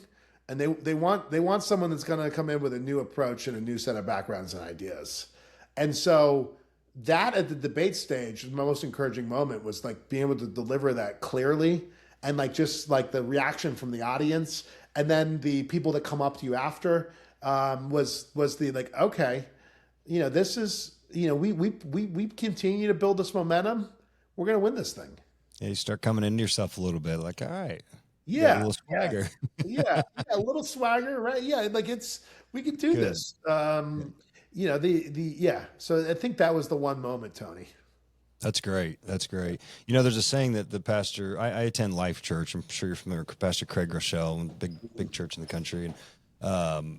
and they want someone that's going to come in with a new approach and a new set of backgrounds and ideas. And so that at the debate stage, my most encouraging moment was like being able to deliver that clearly, and like just like the reaction from the audience, and then the people that come up to you after was the like, okay, this is, we continue to build this momentum. We're going to win this thing. Yeah, you start coming into yourself a little bit, like, all right, yeah, a little swagger. Yeah, a little swagger, right? Yeah, like we can do this. So I think that was the one moment, Tony. That's great. That's great. There's a saying that the pastor, I attend Life Church. I'm sure you're familiar with Pastor Craig Rochelle, big church in the country. And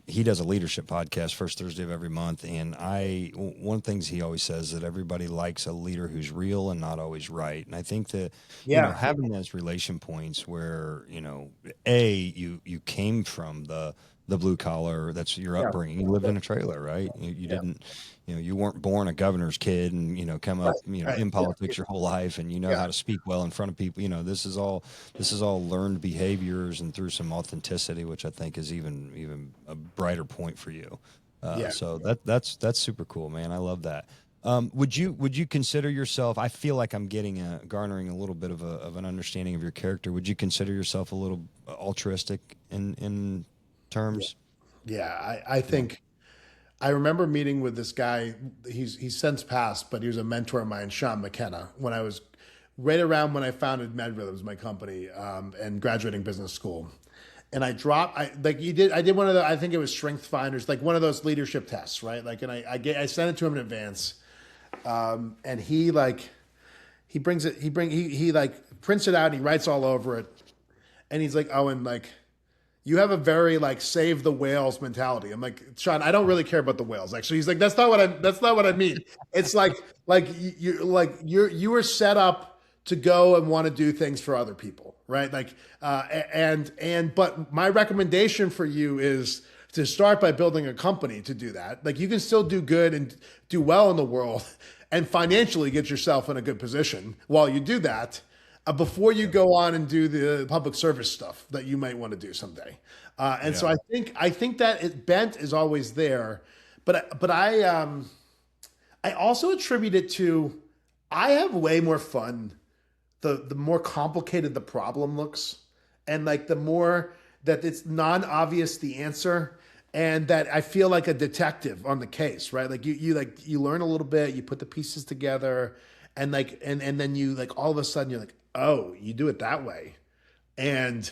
he does a leadership podcast first Thursday of every month. And one of the things he always says that everybody likes a leader who's real and not always right. And I think that, having those relation points where, you came from the blue collar, that's your upbringing. You lived in a trailer, right? You didn't, you weren't born a governor's kid and, come up, in politics your whole life, and how to speak well in front of people. This is all learned behaviors and through some authenticity, which I think is even a brighter point for you. So that's super cool, man. I love that. Would you consider yourself, I feel like I'm garnering a little bit of an understanding of your character. Would you consider yourself a little altruistic in terms? Yeah, I think I remember meeting with this guy. He's since passed, but he was a mentor of mine, Sean McKenna, when I was right around when I founded MedRhythms, my company, and graduating business school. And I did one of the, I think it was Strength Finders, like one of those leadership tests, right? Like, and I sent it to him in advance. And he prints it out and he writes all over it. And he's like, Owen, like, you have a very like save the whales mentality. I'm like, Sean, I don't really care about the whales. Actually, he's like, that's not what I mean. It's like you were set up to go and want to do things for other people, right? Like, but my recommendation for you is to start by building a company to do that. Like, you can still do good and do well in the world and financially get yourself in a good position while you do that. before you go on and do the public service stuff that you might want to do someday. So I think that bent is always there, but I also attribute it to I have way more fun the more complicated the problem looks, and like the more that it's non-obvious the answer, and that I feel like a detective on the case, right? Like you learn a little bit, you put the pieces together, and then you like all of a sudden you're like, oh, you do it that way, and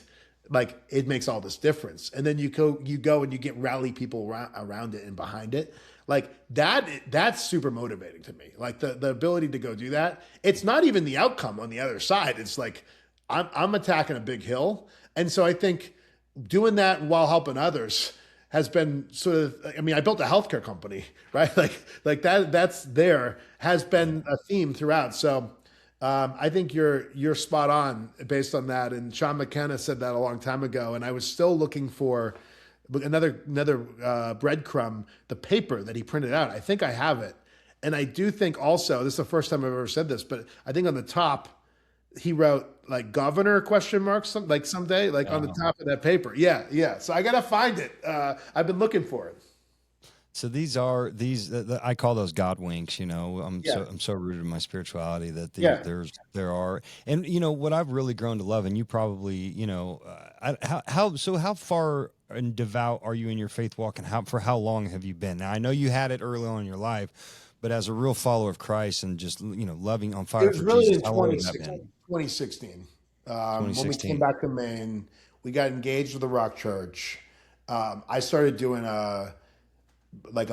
like it makes all this difference. And then you go and you get rally people around it and behind it. Like that's super motivating to me. Like the ability to go do that. It's not even the outcome on the other side. It's like I'm attacking a big hill. And so I think doing that while helping others has been sort of, I mean, I built a healthcare company, right? Like that's has been a theme throughout. So I think you're spot on based on that. And Sean McKenna said that a long time ago, and I was still looking for another breadcrumb, the paper that he printed out. I think I have it, and I do think also this is the first time I've ever said this, but I think on the top he wrote like governor ? Like someday, like on the top of that paper. Yeah. So I gotta find it. I've been looking for it. So these I call those God winks, you know. I'm so rooted in my spirituality that there are, and you know what I've really grown to love, and you probably, you know, how far and devout are you in your faith walk, and for how long have you been? Now I know you had it early on in your life, but as a real follower of Christ and just, you know, loving on fire for really Jesus, in how long has that been? 2016. When we came back to Maine, we got engaged with the Rock Church. I started doing a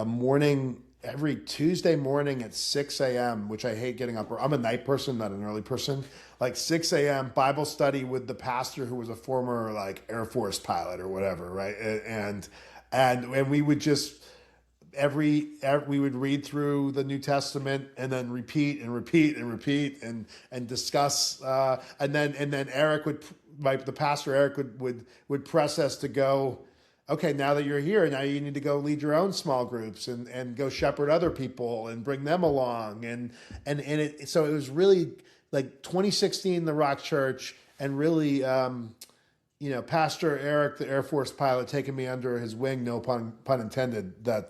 morning every Tuesday morning at 6 a.m., which I hate getting up. I'm a night person, not an early person. Like 6 a.m. Bible study with the pastor who was a former like Air Force pilot or whatever, right? And we would just we would read through the New Testament and then repeat and discuss. And then Eric the pastor Eric would press us to go, okay, now that you're here, now you need to go lead your own small groups and go shepherd other people and bring them along. So it was really like 2016, the Rock Church, and really, you know, Pastor Eric, the Air Force pilot, taking me under his wing, no pun intended, that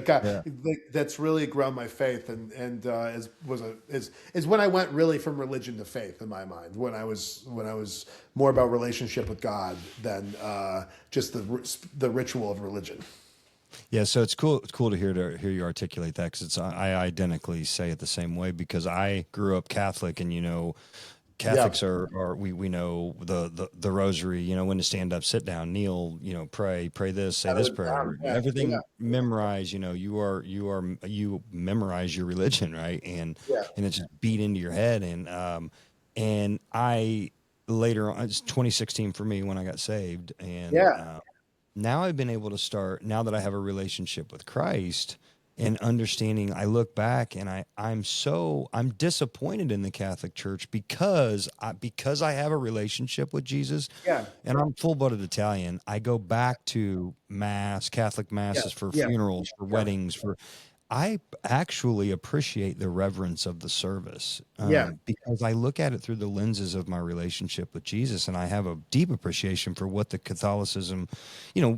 guy, that's really grown my faith and is when I went really from religion to faith in my mind, when I was more about relationship with God than just the ritual of religion. Yeah, so it's cool to hear you articulate that, because I identically say it the same way, because I grew up Catholic, and you know, Catholics are we know the rosary, you know, when to stand up, sit down, kneel, you know, pray this, say this prayer, everything memorized. You know, you memorize your religion, right? And it's just beat into your head. And I later on, it's 2016 for me when I got saved, and now I've been able to start, now that I have a relationship with Christ and understanding, I look back and I'm disappointed in the Catholic Church because I have a relationship with Jesus. And I'm full-blooded Italian. I go back to Catholic masses for funerals, for weddings, I actually appreciate the reverence of the service, because I look at it through the lenses of my relationship with Jesus, and I have a deep appreciation for what the Catholicism, you know,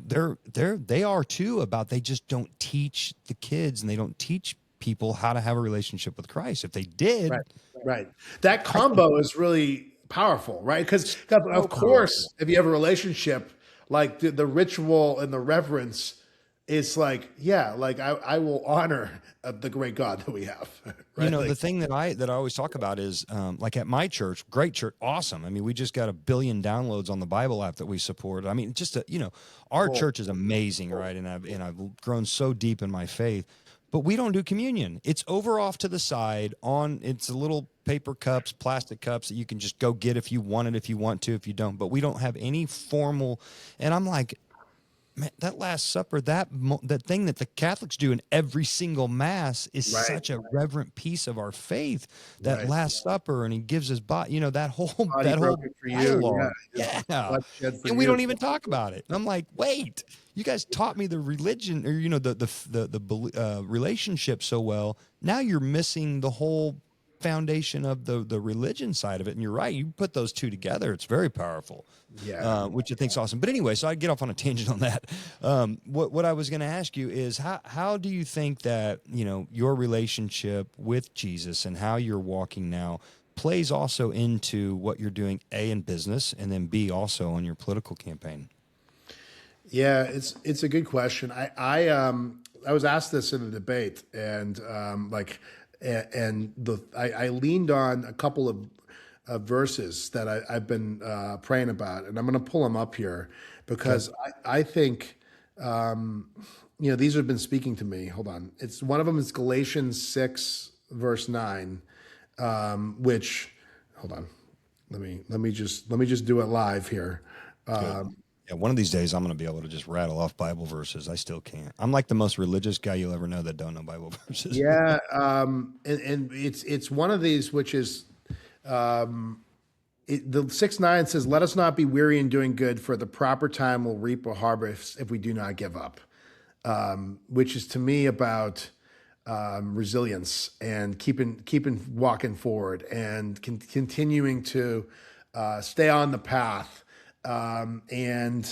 they are too about. They just don't teach the kids, and they don't teach people how to have a relationship with Christ. If they did, right, that combo is really powerful, right? Because of course, if you have a relationship, like the ritual and the reverence. It's like, I will honor the great God that we have. Right? You know, the thing that I always talk about is, like at my church, great church, awesome. I mean, we just got 1 billion downloads on the Bible app that we support. I mean, our church is amazing, right? And I've grown so deep in my faith, but we don't do communion. It's over off to the side it's a little paper cups, plastic cups that you can just go get if you want it, if you want to, if you don't, but we don't have any formal. And I'm like, man, that Last Supper, that thing that the Catholics do in every single Mass is such a reverent piece of our faith. That Last Supper, and he gives his body, you know, that whole dialogue. And we don't even talk about it. And I'm like, wait, you guys taught me the religion, or you know, the relationship so well. Now you're missing the whole foundation of the religion side of it. And you're right. You put those two together, it's very powerful. Yeah. Which I think's awesome. But anyway, so I get off on a tangent on that. What I was going to ask you is how do you think that, your relationship with Jesus and how you're walking now plays also into what you're doing, A, in business, and then B, also on your political campaign? Yeah, it's a good question. I was asked this in a debate, and I leaned on a couple of verses that I've been praying about, and I'm going to pull them up here because I think these have been speaking to me. Hold on, it's one of them is Galatians 6 verse 9, which hold on, let me just do it live here. Yeah, one of these days I'm going to be able to just rattle off Bible verses. I still can't. I'm like the most religious guy you'll ever know that don't know Bible verses. Yeah, and it's one of these which is the 6:9 says, "Let us not be weary in doing good, for at the proper time we'll reap a harvest if we do not give up," which is to me about resilience and keeping walking forward and continuing to stay on the path. And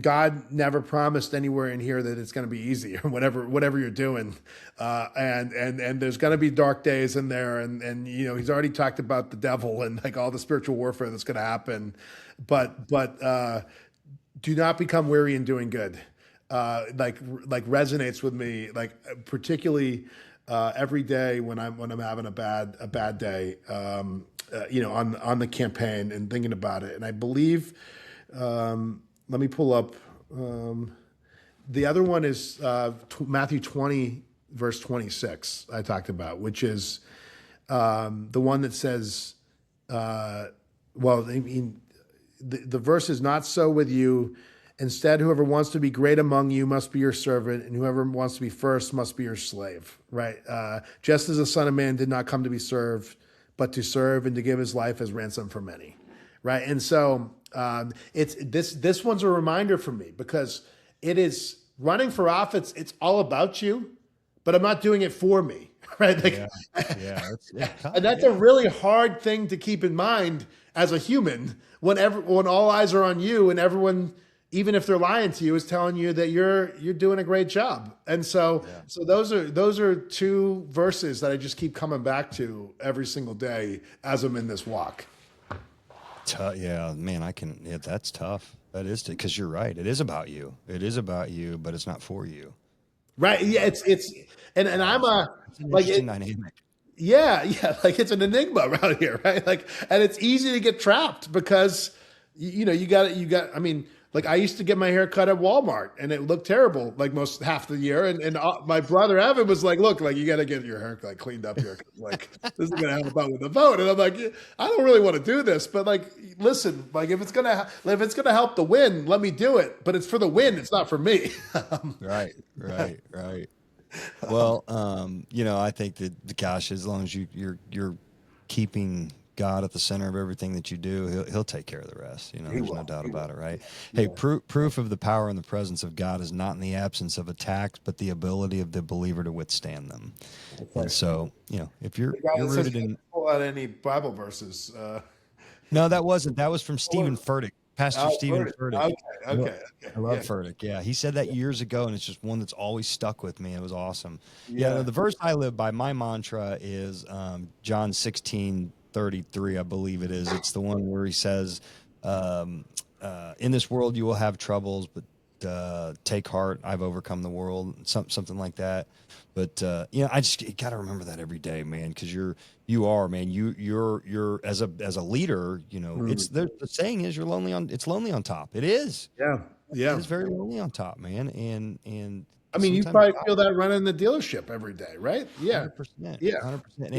God never promised anywhere in here that it's going to be easy or whatever you're doing. And there's going to be dark days in there. And he's already talked about the devil and like all the spiritual warfare that's going to happen, but do not become weary in doing good. Like resonates with me, like particularly, every day when I'm having a bad day, on the campaign and thinking about it. And I believe, let me pull up, the other one is Matthew 20, verse 26 I talked about, which is the one that says, the verse is not so with you. Instead, whoever wants to be great among you must be your servant, and whoever wants to be first must be your slave, right? Just as the Son of Man did not come to be served, but to serve and to give his life as ransom for many, right? And so it's this one's a reminder for me because it is running for office. It's all about you, but I'm not doing it for me, right? Like, and that's a really hard thing to keep in mind as a human when all eyes are on you and everyone, even if they're lying to you, is telling you that you're doing a great job. And so those are two verses that I just keep coming back to every single day as I'm in this walk. Yeah, man, that's tough. That is, because you're right. It is about you. It is about you, but it's not for you. Right. Yeah. And I'm an interesting dynamic. Yeah. Like it's an enigma around here, right? Like, and it's easy to get trapped because I mean, like I used to get my hair cut at Walmart and it looked terrible like half the year. And my brother Evan was like, look, like you got to get your hair like cleaned up here. Like this is going to help out with the vote. And I'm like, I don't really want to do this, but like, listen, like if it's going to help the win, let me do it. But it's for the win. It's not for me. Right. Well, I think that, gosh, as long as you're keeping God at the center of everything that you do, he'll take care of the rest. There's no doubt about it, right? Hey, proof of the power and the presence of God is not in the absence of attacks, but the ability of the believer to withstand them. Okay. And so, if you're rooted in, pull out any Bible verses. No, that wasn't. That was from Stephen Furtick, Pastor Stephen Furtick. Okay. I love Furtick. Yeah, he said that years ago, and it's just one that's always stuck with me. It was awesome. Yeah, the verse I live by, my mantra is John 16:33, I believe it is. It's the one where he says, in this world you will have troubles, but take heart, I've overcome the world, something like that. But I just got to remember that every day, man, because you're as a leader, it's the saying is it's lonely on top. It is. Yeah. It's very lonely on top, man. And I mean, you probably feel that running the dealership every day, right? Yeah. 100%. Yeah. 100%. And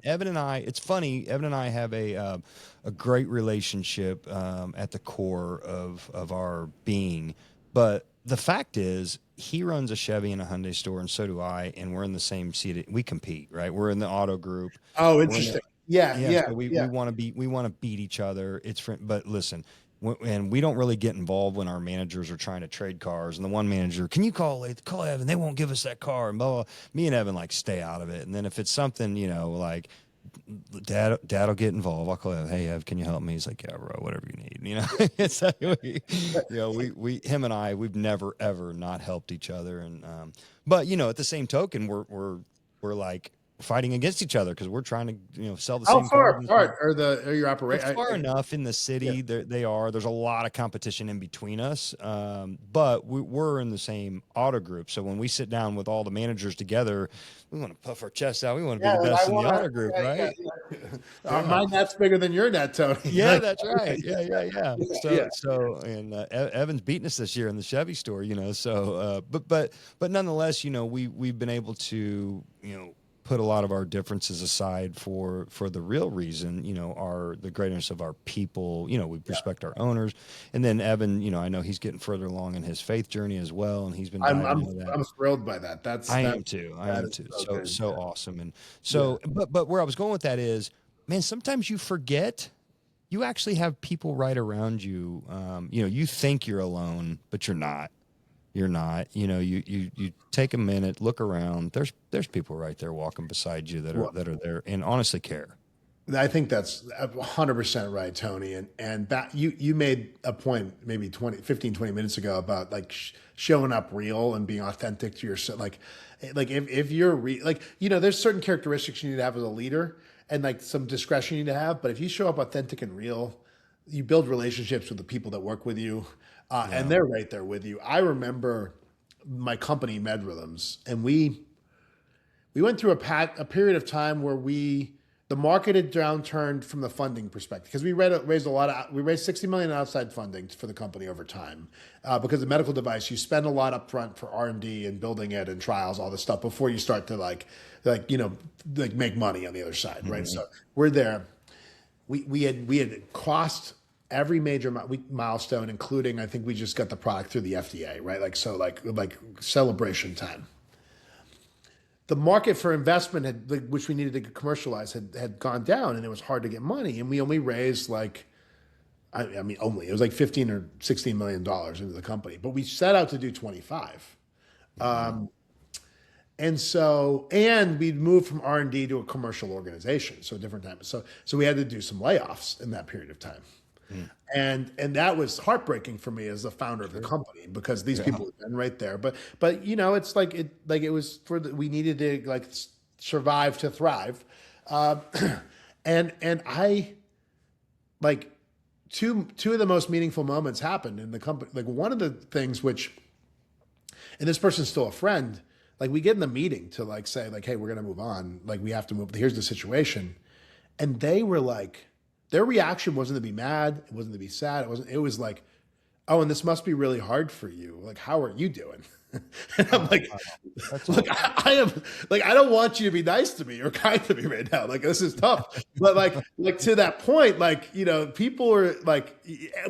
Evan and I, it's funny, Evan and I have a great relationship at the core of our being. But the fact is, he runs a Chevy and a Hyundai store, and so do I, and we're in the same seat. We compete, right? We're in the auto group. Oh, interesting. So we want to beat each other. But listen, and we don't really get involved when our managers are trying to trade cars. And the one manager, can you call Evan? They won't give us that car. And blah, blah. Me and Evan like stay out of it. And then if it's something, like dad'll get involved. I'll call Evan. Hey, Ev, can you help me? He's like, yeah, bro, whatever you need. It's like him and I, we've never ever not helped each other. And but at the same token, we're like fighting against each other because we're trying to sell the same car. How far are your operations? Far enough in the city. Yeah. There's a lot of competition in between us, but we're in the same auto group. So when we sit down with all the managers together, we want to puff our chests out. We want to be the best in the auto group, right? My net's bigger than your net, Tony. Yeah, that's right. Yeah. So and Evan's beating us this year in the Chevy store, So, but nonetheless, we've been able to put a lot of our differences aside for the real reason, the greatness of our people. We respect our owners. And then Evan, I know he's getting further along in his faith journey as well, and he's been I'm thrilled by that. I am too. So awesome. And so but where I was going with that is, man, sometimes you forget you actually have people right around you. You think you're alone, but you're not. You're not. You take a minute, look around. There's people right there walking beside you that are there and honestly care. I think that's 100% right, Tony. And that you made a point maybe 15, 20 minutes ago about like showing up real and being authentic to yourself. Like if you're there's certain characteristics you need to have as a leader and like some discretion you need to have. But if you show up authentic and real, you build relationships with the people that work with you. And they're right there with you. I remember my company, MedRhythms, and we went through a period of time where the market had downturned from the funding perspective because we raised $60 million outside funding for the company over time because the medical device, you spend a lot up front for R&D and building it and trials, all this stuff before you start to make money on the other side, right? Mm-hmm. So we're there. We had crossed every major milestone, including I think we just got the product through the FDA, right? Like celebration time. The market for investment which we needed to commercialize had gone down, and it was hard to get money. And we only raised it was like $15 or $16 million into the company, but we set out to do 25. And we'd moved from R&D to a commercial organization, so a different time. So we had to do some layoffs in that period of time. And that was heartbreaking for me as the founder of the company because these people had been right there. But it's like it was we needed to survive to thrive. And I two of the most meaningful moments happened in the company. Like one of the things and this person's still a friend, we get in the meeting to say hey, we're going to move on. We have to move. Here's the situation. And they were their reaction wasn't to be mad. It wasn't to be sad. It was like, oh, and this must be really hard for you. How are you doing? And I'm like, look, I am I don't want you to be nice to me or kind to me right now. This is tough. But to that point, people were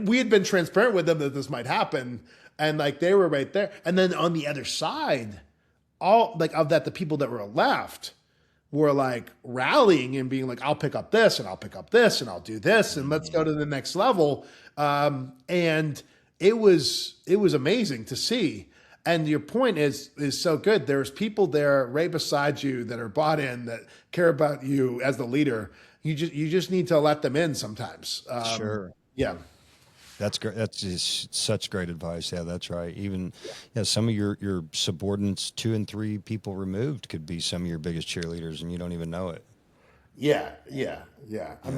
we had been transparent with them that this might happen. And they were right there. And then on the other side, all of that, the people that were left were rallying and being I'll pick up this and I'll pick up this and I'll do this and let's go to the next level. And it was amazing to see. And your point is so good. There's people there right beside you that are bought in, that care about you as the leader. You just need to let them in sometimes. Sure. Yeah. That's great. That's just such great advice. Yeah, that's right. Even some of your subordinates, 2 and 3 people removed, could be some of your biggest cheerleaders, and you don't even know it. Yeah. I've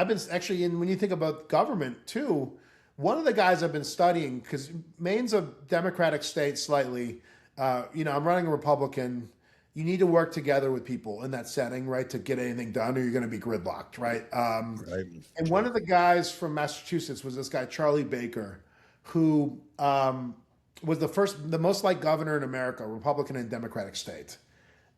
been actually when you think about government too. One of the guys I've been studying, because Maine's a Democratic state slightly. I'm running a Republican. You need to work together with people in that setting, right, to get anything done, or you're going to be gridlocked, right? Right. And one of the guys from Massachusetts was this guy, Charlie Baker, who was the most liked governor in America, Republican and Democratic state.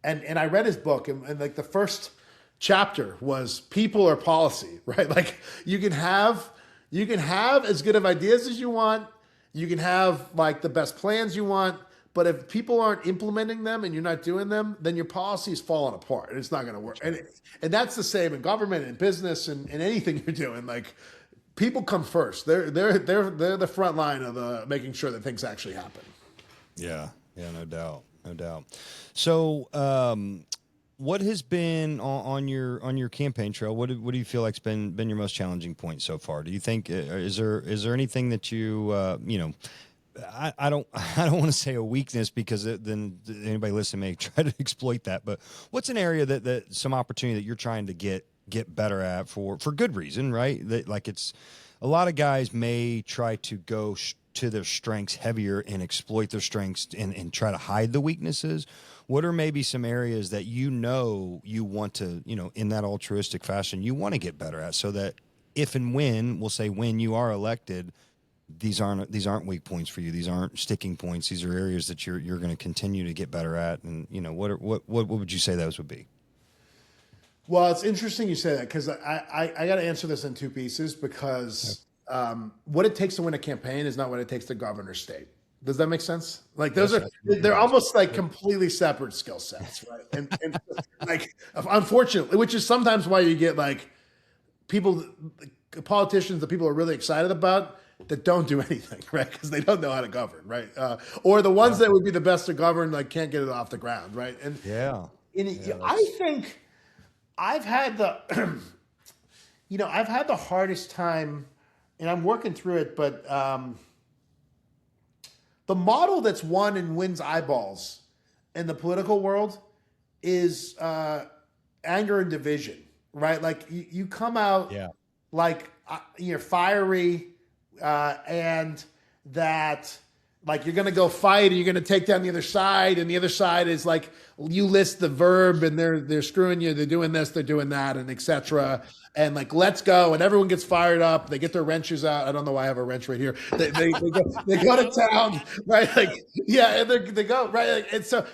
And I read his book, and the first chapter was people or policy, right? You can have as good of ideas as you want, you can have the best plans you want, But if people aren't implementing them and you're not doing them, then your policy is falling apart and it's not going to work. And that's the same in government and business and anything you're doing. Like, people come first. They're the front line of making sure that things actually happen. Yeah, no doubt. So, what has been on your campaign trail? What do you feel like's been your most challenging point so far? Do you think is there anything that you I don't want to say a weakness, because then anybody listening may try to exploit that. But what's an area that some opportunity that you're trying to get better at for good reason, right? That, like, it's a lot of guys may try to go to their strengths heavier and exploit their strengths and try to hide the weaknesses. What are maybe some areas that you want to, in that altruistic fashion, you want to get better at, so that if and when, we'll say when you are elected, these aren't weak points for you. These aren't sticking points. These are areas that you're going to continue to get better at. And what would you say those would be? Well, it's interesting you say that, because I got to answer this in two pieces, because what it takes to win a campaign is not what it takes to govern a state. Does that make sense? Like, they're almost like completely separate skill sets, right? And like, unfortunately, which is sometimes why you get like politicians that people are really excited about that don't do anything, right? Because they don't know how to govern, right? Or the ones that would be the best to govern, like, can't get it off the ground, right? And I think I've had the, I've had the hardest time, and I'm working through it, but the model that's won and wins eyeballs in the political world is anger and division, right? Like, you come out like you're fiery, and that, like, you're going to go fight and you're going to take down the other side, and the other side is like, you list the verb and they're screwing you, they're doing this, they're doing that, and etc. And like, let's go, and everyone gets fired up. They get their wrenches out. I don't know why I have a wrench right here. They go to town, right? Like, yeah, and they go right. Like, and so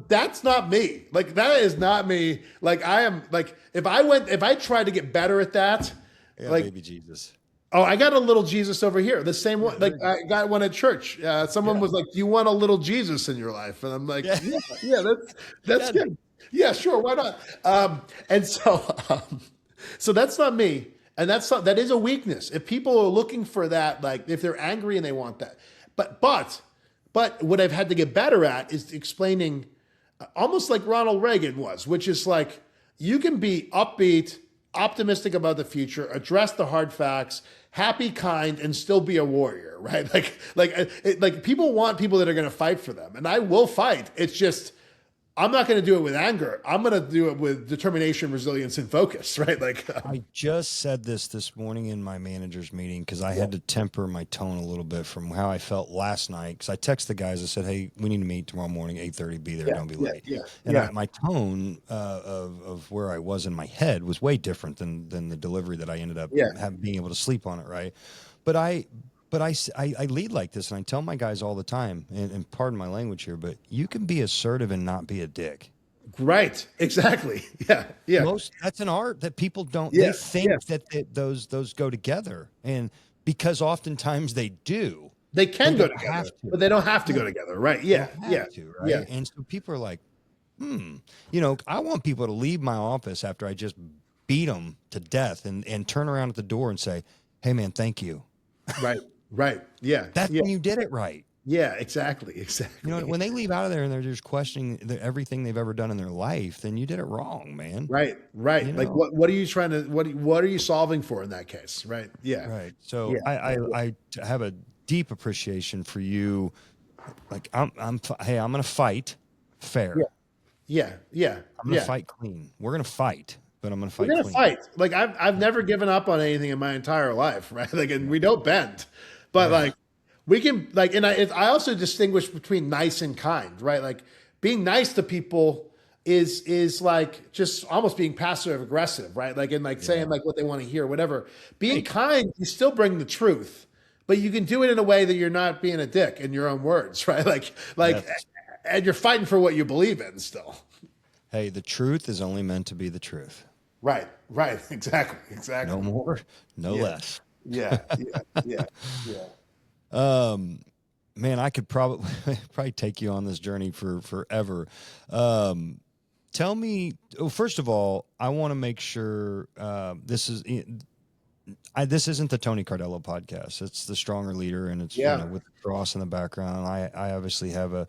that's not me. Like, that is not me. Like, I am like, if I tried to get better at that, like, baby Jesus. Oh, I got a little Jesus over here. The same one, like, I got one at church. Someone was like, "Do you want a little Jesus in your life?" And I'm like, "Yeah, that's good. Yeah, sure, why not?" And so that's not me, and that is a weakness. If people are looking for that, like, if they're angry and they want that, but what I've had to get better at is explaining, almost like Ronald Reagan was, which is like, you can be upbeat, optimistic about the future, address the hard facts, happy, kind, and still be a warrior, right? Like people want people that are going to fight for them, and I will fight. It's just, I'm not going to do it with anger. I'm going to do it with determination, resilience, and focus, right? Like, I just said this morning in my manager's meeting, because I had to temper my tone a little bit from how I felt last night. Because I texted the guys, I said, "Hey, we need to meet tomorrow morning, 8:30. Be there. Don't be late." My tone of where I was in my head was way different than the delivery that I ended up being able to sleep on it, right? But I lead like this, and I tell my guys all the time, and pardon my language here, but you can be assertive and not be a dick. Right. Exactly. Yeah. That's an art that people don't. They think that those go together, and because oftentimes they do. They can go together, but they don't have to go together, right? Yeah. Right? And so people are like, I want people to leave my office after I just beat them to death, and turn around at the door and say, "Hey, man, thank you." Right. Yeah. That's when you did it right. Yeah, exactly. When they leave out of there and they're just questioning everything they've ever done in their life, then you did it wrong, man. Right. Like, what are you trying to, what are you solving for in that case? Right. Yeah. Right. So I have a deep appreciation for you. Like, I'm going to fight fair. Yeah. I'm going to fight clean. We're going to fight. But I'm going to fight. We're going to fight. Like, I've never given up on anything in my entire life, right? Like, and we don't bend, but like, we can, like, and I also distinguish between nice and kind, right? Like, being nice to people is like just almost being passive aggressive, right? Like, and like saying like what they want to hear, whatever. Being kind, you still bring the truth, but you can do it in a way that you're not being a dick, in your own words, right? And you're fighting for what you believe in still. Hey, the truth is only meant to be the truth. Right. Exactly. No more, no less. Yeah. man, I could probably take you on this journey for forever. Tell me, first of all, I want to make sure this isn't the Tony Cardello podcast. It's the Stronger Leader, and it's with the cross in the background. I obviously have a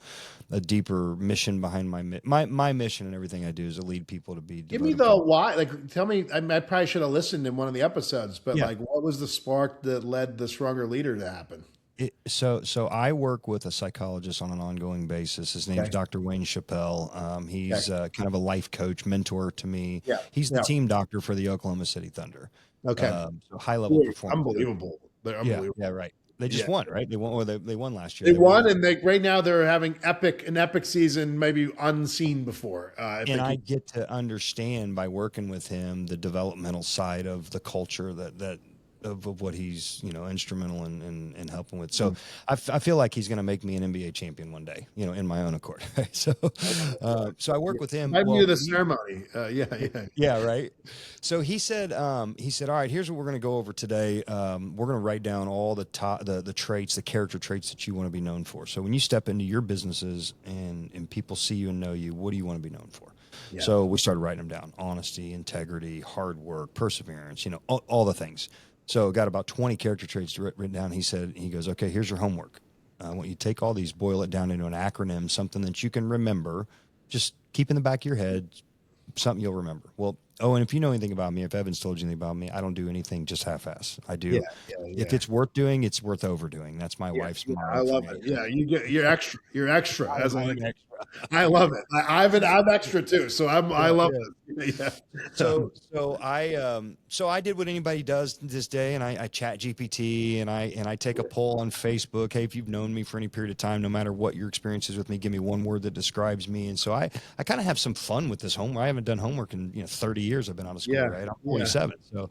deeper mission behind my mission, and everything I do is to lead people to be. Give me the why. Like, tell me. I probably should have listened in one of the episodes, but like, what was the spark that led the Stronger Leader to happen? So I work with a psychologist on an ongoing basis. His name's Dr. Wayne Chappelle. He's kind of a life coach, mentor to me. Yeah. He's the team doctor for the Oklahoma City Thunder. Okay. So high level performance. Unbelievable. They're unbelievable. Yeah, right. They just won, right? They won last They year. won, and right now they're having an epic season, maybe unseen before. And I get to understand by working with him the developmental side of the culture that of what he's instrumental in helping with. So I feel like he's going to make me an NBA champion one day, in my own accord. So I work with him. I knew the ceremony. Yeah, right. So he said, all right, here's what we're going to go over today. We're going to write down all the traits, the character traits that you want to be known for. So when you step into your businesses and people see you and know you, what do you want to be known for? Yeah. So we started writing them down: honesty, integrity, hard work, perseverance, all the things. So got about 20 character traits written down. He goes, okay, here's your homework. I want you to take all these, boil it down into an acronym, something that you can remember. Just keep in the back of your head, something you'll remember. Well, and if you know anything about me, if Evan's told you anything about me, I don't do anything just half-ass. I do. If it's worth doing, it's worth overdoing. That's my wife's motto. I love it. Yeah, you're extra. You're extra. I love it. I'm extra too. So I love it. Yeah. So I did what anybody does this day, and I chat GPT, and I take a poll on Facebook. Hey, if you've known me for any period of time, no matter what your experience is with me, give me one word that describes me. And so I kind of have some fun with this homework. I haven't done homework in 30 years I've been out of school, right? I'm 27. So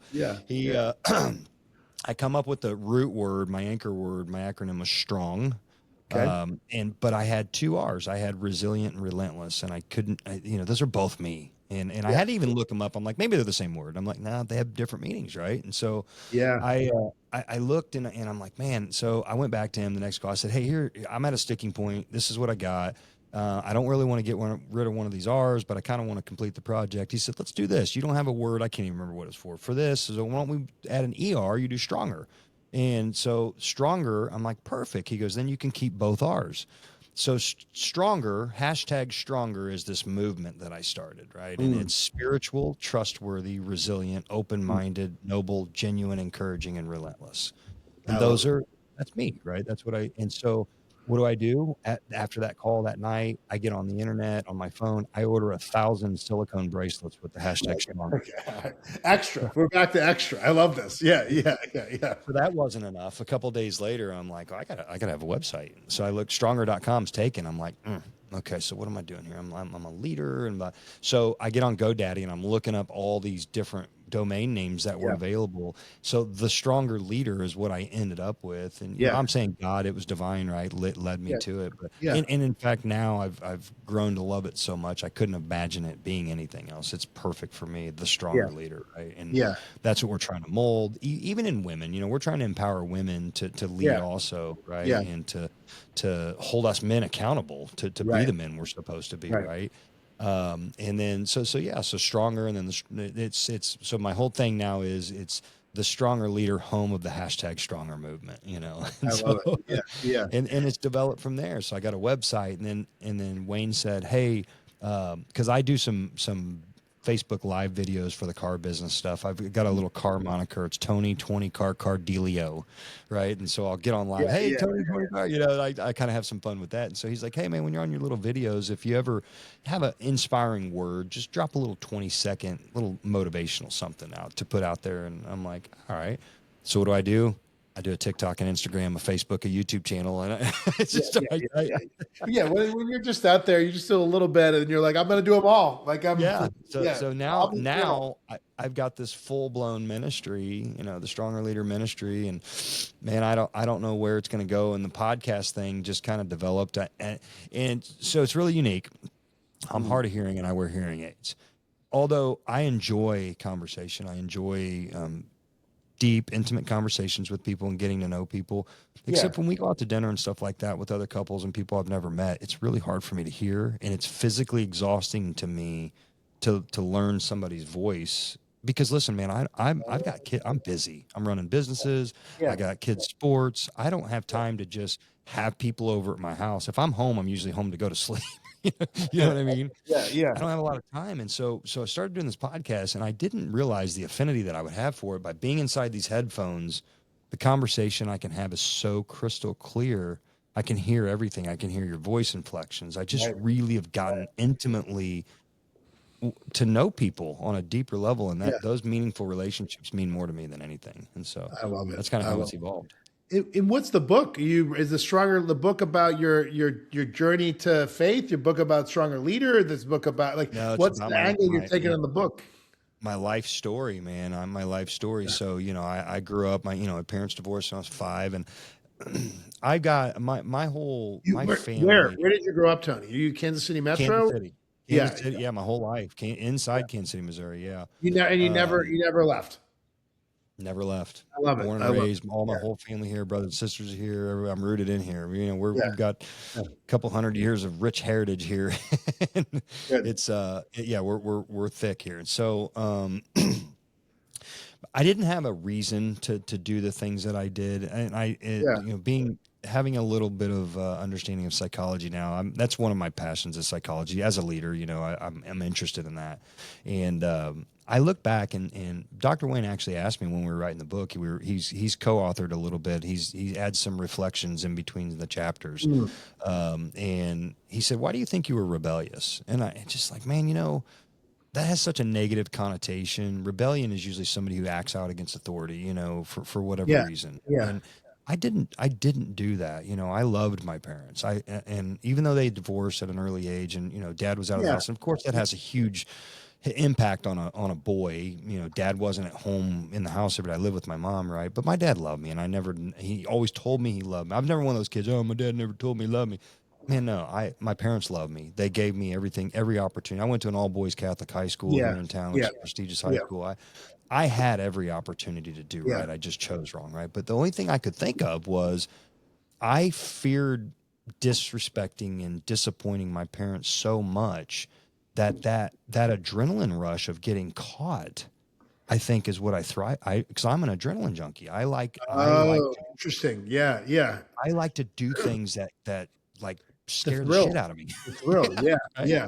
I come up with the root word, my anchor word, my acronym was strong. Okay. But I had 2 R's. I had resilient and relentless, and I couldn't, those are both me. And I had to even look them up. I'm like, maybe they're the same word. I'm like, nah, they have different meanings, right? And so I looked and I'm like, man. So I went back to him the next call. I said, hey, here, I'm at a sticking point. This is what I got. I don't really want to get rid of one of these R's, but I kind of want to complete the project. He said, let's do this. You don't have a word. I can't even remember what it's for. For this, so why don't we add an ER? You do stronger. And so stronger, I'm like, perfect. He goes, then you can keep both R's. So stronger, #stronger is this movement that I started, right? And it's spiritual, trustworthy, resilient, open-minded, noble, genuine, encouraging, and relentless. And that's me, right? That's what and so what do? After that call that night, I get on the internet, on my phone, I order 1,000 silicone bracelets with the #stronger. Okay. Extra. We're back to extra. I love this. Yeah. So that wasn't enough. A couple of days later, I'm like, I gotta have a website. So I look, stronger.com's taken. I'm like, okay, so what am I doing here? I'm a leader. So I get on GoDaddy and I'm looking up all these different domain names that were available. So the Stronger Leader is what I ended up with. And I'm saying God, it was divine, right? Led me to it. But and in fact, now I've grown to love it so much. I couldn't imagine it being anything else. It's perfect for me, the Stronger Leader, right? And that's what we're trying to mold. Even in women, we're trying to empower women to lead also, right? Yeah. And to hold us men accountable to be the men we're supposed to be, right? And then so stronger, and then it's so my whole thing now is it's the Stronger Leader, home of the #stronger movement, I love it. Yeah. And it's developed from there. So I got a website, and then Wayne said, hey, because I do some Facebook live videos for the car business stuff. I've got a little car moniker. It's Tony 20 Car Cardello, right? And so I'll get on live. Hey, Tony 20 Car. I kind of have some fun with that. And so he's like, hey, man, when you're on your little videos, if you ever have an inspiring word, just drop a little 20-second, little motivational something out to put out there. And I'm like, all right. So what do? I do a TikTok and Instagram, a Facebook, a YouTube channel, and it's just when you're just out there, you just do a little bit, and you're like, I'm going to do them all. Like So now I've got this full blown ministry, the Stronger Leader ministry, and man, I don't know where it's going to go. And the podcast thing just kind of developed, and so it's really unique. I'm hard of hearing, and I wear hearing aids. Although I enjoy conversation, I enjoy deep, intimate conversations with people and getting to know people. Except when we go out to dinner and stuff like that with other couples and people I've never met, it's really hard for me to hear, and it's physically exhausting to me to learn somebody's voice. Because listen, man, I've got kids. I'm busy. I'm running businesses. I got kids' sports. I don't have time to just have people over at my house. If I'm home, I'm usually home to go to sleep. You know what I mean? Yeah. I don't have a lot of time. And so I started doing this podcast, and I didn't realize the affinity that I would have for it. By being inside these headphones, the conversation I can have is so crystal clear. I can hear everything. I can hear your voice inflections. I just really have gotten intimately to know people on a deeper level, and that those meaningful relationships mean more to me than anything. And so I love it. That's kind of how it's evolved. And what's the book? Is the book about your journey to faith? Your book about Stronger Leader? This book about what's the angle you're taking on the book? My life story, man. I'm my life story. Yeah. So, I grew up, my parents divorced when I was 5, and I got my family. Where did you grow up, Tony? Are you Kansas City Metro? Kansas City. Kansas City, my whole life. Inside Kansas City, Missouri, yeah. You never left? Never left. I love it. Born and raised, all my whole family here, brothers and sisters here. I'm rooted in here. We've got a couple hundred years of rich heritage here. It's we're thick here. And so I didn't have a reason to do the things that I did, and having a little bit of understanding of psychology now. That's one of my passions is psychology. As a leader, I'm interested in that. And I look back, and Dr. Wayne actually asked me when we were writing the book. He's co-authored a little bit. He adds some reflections in between the chapters, and he said, "Why do you think you were rebellious?" And I just like, man, that has such a negative connotation. Rebellion is usually somebody who acts out against authority, for whatever reason. Yeah. And I didn't do that. I loved my parents. And even though they divorced at an early age, and Dad was out of the house, and of course that has a huge impact on a boy. Dad wasn't at home in the house every day. I lived with my mom, right? But my dad loved me, and he always told me he loved me. I've never one of those kids, my dad never told me he loved me. Man, no, my parents loved me. They gave me everything, every opportunity. I went to an all boys Catholic high school here in town, which is a prestigious high school. I had every opportunity to do right. I just chose wrong, right? But the only thing I could think of was I feared disrespecting and disappointing my parents so much that adrenaline rush of getting caught, I think, is what I thrive. Because I'm an adrenaline junkie. Interesting. Yeah. I like to do things that like scare the shit out of me. It's real. Yeah. Yeah.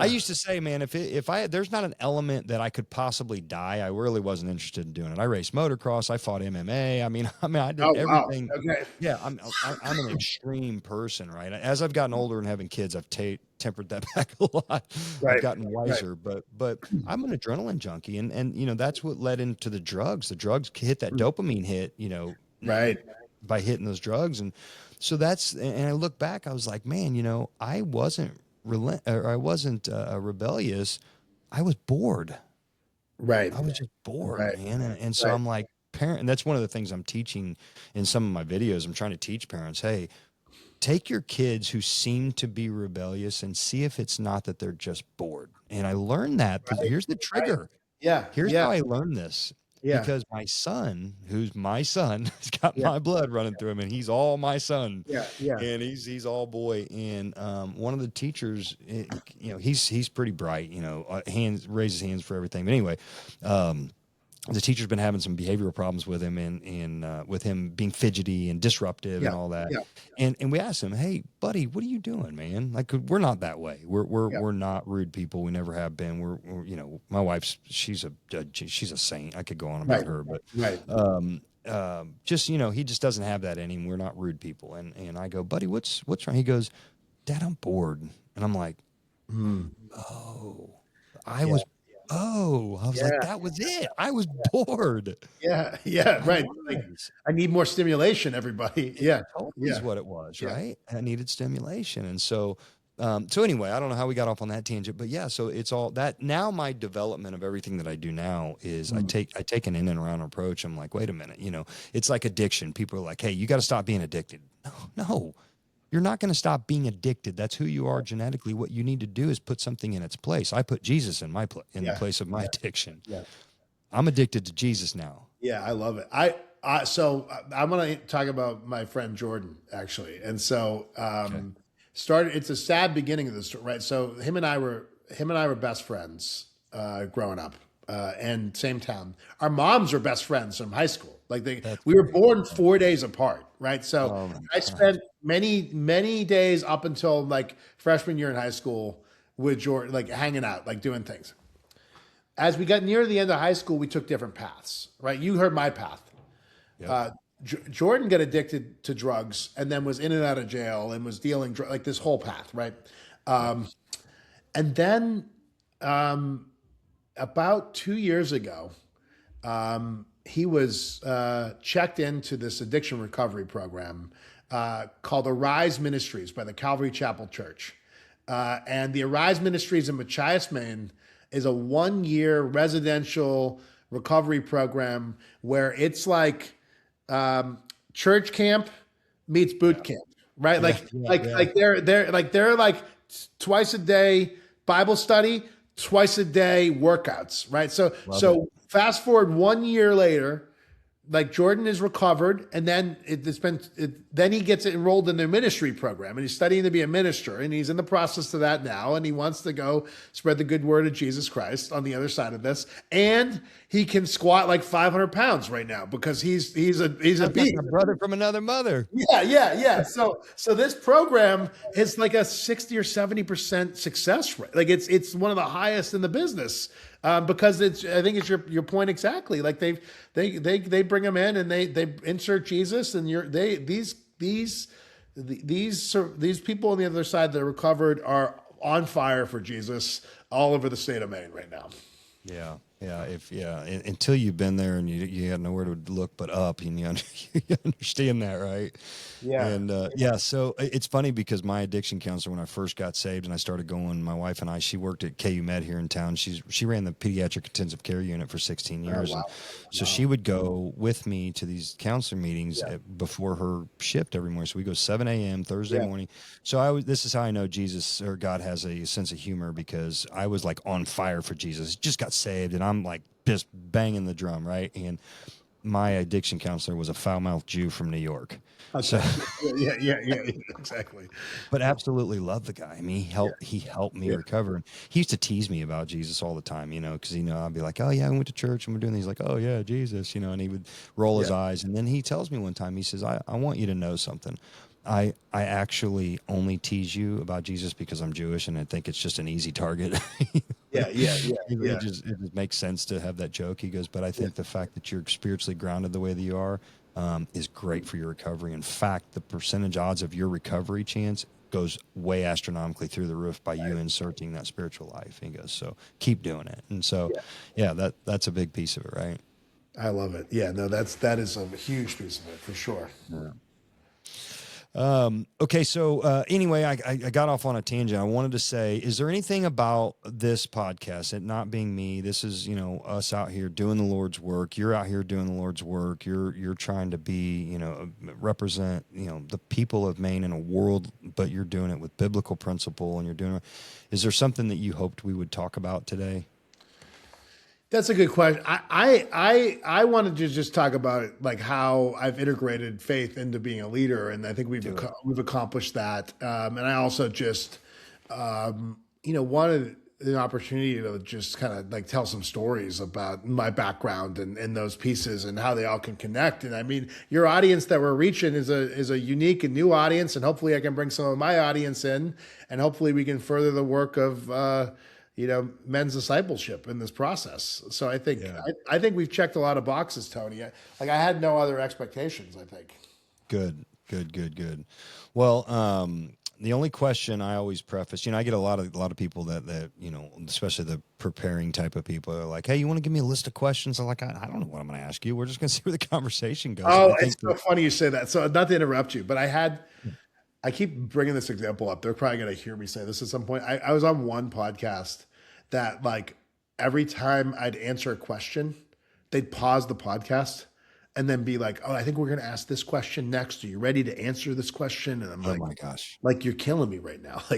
I used to say, man, if there's not an element that I could possibly die, I really wasn't interested in doing it. I raced motocross. I fought MMA. I mean, I did everything. Wow. Okay. Yeah. I'm an extreme person, right? As I've gotten older and having kids, I've tempered that back a lot. Right. I've gotten wiser, but I'm an adrenaline junkie. And that's what led into the drugs. The drugs hit that dopamine hit, right. by hitting those drugs. And so and I look back, I was like, man, I wasn't rebellious. I was bored. Right. I was just bored, man. And so I'm like, and that's one of the things I'm teaching in some of my videos. I'm trying to teach parents, hey, take your kids who seem to be rebellious and see if it's not that they're just bored. And I learned that. Here's the trigger. Right. Yeah. Here's how I learned this. Yeah. Because my son, who's my son, has got my blood running through him, and he's all my son. Yeah. And he's all boy. And one of the teachers, he's pretty bright. Raises hands for everything. But anyway, the teacher's been having some behavioral problems with him, and with him being fidgety and disruptive and all that. Yeah. And we asked him, hey, buddy, what are you doing, man? Like, we're not that way. We're not rude people. We never have been. We're my wife's, she's a saint. I could go on about her, but just, he just doesn't have that in him. We're not rude people. And I go, buddy, what's wrong? He goes, Dad, I'm bored. And I'm like, I was like, that was it. I was bored. Yeah. Right. Like, I need more stimulation, everybody. Yeah. Is what it was, right? I needed stimulation. And so anyway, I don't know how we got off on that tangent, but so it's all that. Now my development of everything that I do now is I take an in and around approach. I'm like, wait a minute, it's like addiction. People are like, hey, you got to stop being addicted. No. You're not going to stop being addicted. That's who you are genetically. What you need to do is put something in its place. I put Jesus in the place of my addiction. Yeah. I'm addicted to Jesus now. Yeah, I love it. So I'm going to talk about my friend Jordan actually. And so, it's a sad beginning of the story, right? So him and I were best friends, growing up, and same town. Our moms were best friends from high school. Like we were born 4 days apart, right? So I spent many days up until like freshman year in high school with Jordan, like hanging out, like doing things. As we got near the end of high school, we took different paths, right? You heard my path. Yep. Jordan got addicted to drugs and then was in and out of jail and was dealing like this whole path, right? And then about 2 years ago, he was checked into this addiction recovery program called Arise Ministries by the Calvary Chapel Church. And the Arise Ministries in Machias, Maine is a 1-year residential recovery program where it's like church camp meets boot camp, right? They're like twice a day Bible study, twice a day workouts, right? So fast forward 1 year later, like Jordan is recovered, and then then he gets enrolled in their ministry program, and he's studying to be a minister, and he's in the process of that now, and he wants to go spread the good word of Jesus Christ on the other side of this, and he can squat like 500 pounds right now because he's a beast. A brother from another mother. Yeah. So this program is like a 60 or 70% success rate. Like it's one of the highest in the business. Because I think it's your point exactly. Like they bring them in and they insert Jesus, and these people on the other side that are recovered are on fire for Jesus all over the state of Maine right now. Until you've been there and you had nowhere to look but up, and you understand that, right? So it's funny because my addiction counselor, when I first got saved and I started going, my wife and I, she worked at KU Med here in town. She ran the pediatric intensive care unit for 16 years. Oh, wow. So she would go with me to these counselor meetings before her shift every morning. So we go 7 a.m. Thursday morning. So this is how I know Jesus or God has a sense of humor, because I was like on fire for Jesus. Just got saved, and I'm like just banging the drum, right? And my addiction counselor was a foul-mouthed Jew from New York. Okay. So yeah, exactly. But absolutely love the guy. I mean, he helped me recover. And he used to tease me about Jesus all the time, because I'd be like, oh yeah, I went to church and we're doing these, like, oh yeah, Jesus, and he would roll his eyes. And then he tells me one time, he says, I want you to know something. I actually only tease you about Jesus because I'm Jewish and I think it's just an easy target. It just makes sense to have that joke. He goes, but I think the fact that you're spiritually grounded the way that you are is great for your recovery. In fact, the percentage odds of your recovery chance goes way astronomically through the roof by you inserting that spiritual life. And he goes, so keep doing it. And so, that's a big piece of it, right? I love it. Yeah, no, that is a huge piece of it for sure. Yeah. Okay. So, anyway, I got off on a tangent. I wanted to say, is there anything about this podcast, it not being me, this is, us out here doing the Lord's work. You're out here doing the Lord's work. You're trying to be, represent, the people of Maine in a world, but you're doing it with biblical principle, and you're doing it. Is there something that you hoped we would talk about today? That's a good question. I wanted to just talk about like how I've integrated faith into being a leader, and I think we've accomplished that. And I also just wanted an opportunity to just kind of like tell some stories about my background and those pieces and how they all can connect. And I mean, your audience that we're reaching is a unique and new audience, and hopefully I can bring some of my audience in, and hopefully we can further the work of men's discipleship in this process. So I think I think we've checked a lot of boxes, Tony. I had no other expectations, I think. Good. Well, the only question I always preface, I get a lot of people that especially the preparing type of people are like, hey, you want to give me a list of questions? I'm like, I don't know what I'm going to ask you. We're just going to see where the conversation goes. Oh, it's so funny you say that. So not to interrupt you, but I keep bringing this example up. They're probably going to hear me say this at some point. I was on one podcast that like every time I'd answer a question, they'd pause the podcast and then be like, oh, I think we're going to ask this question next. Are you ready to answer this question? And I'm like, oh my gosh, like you're killing me right now. I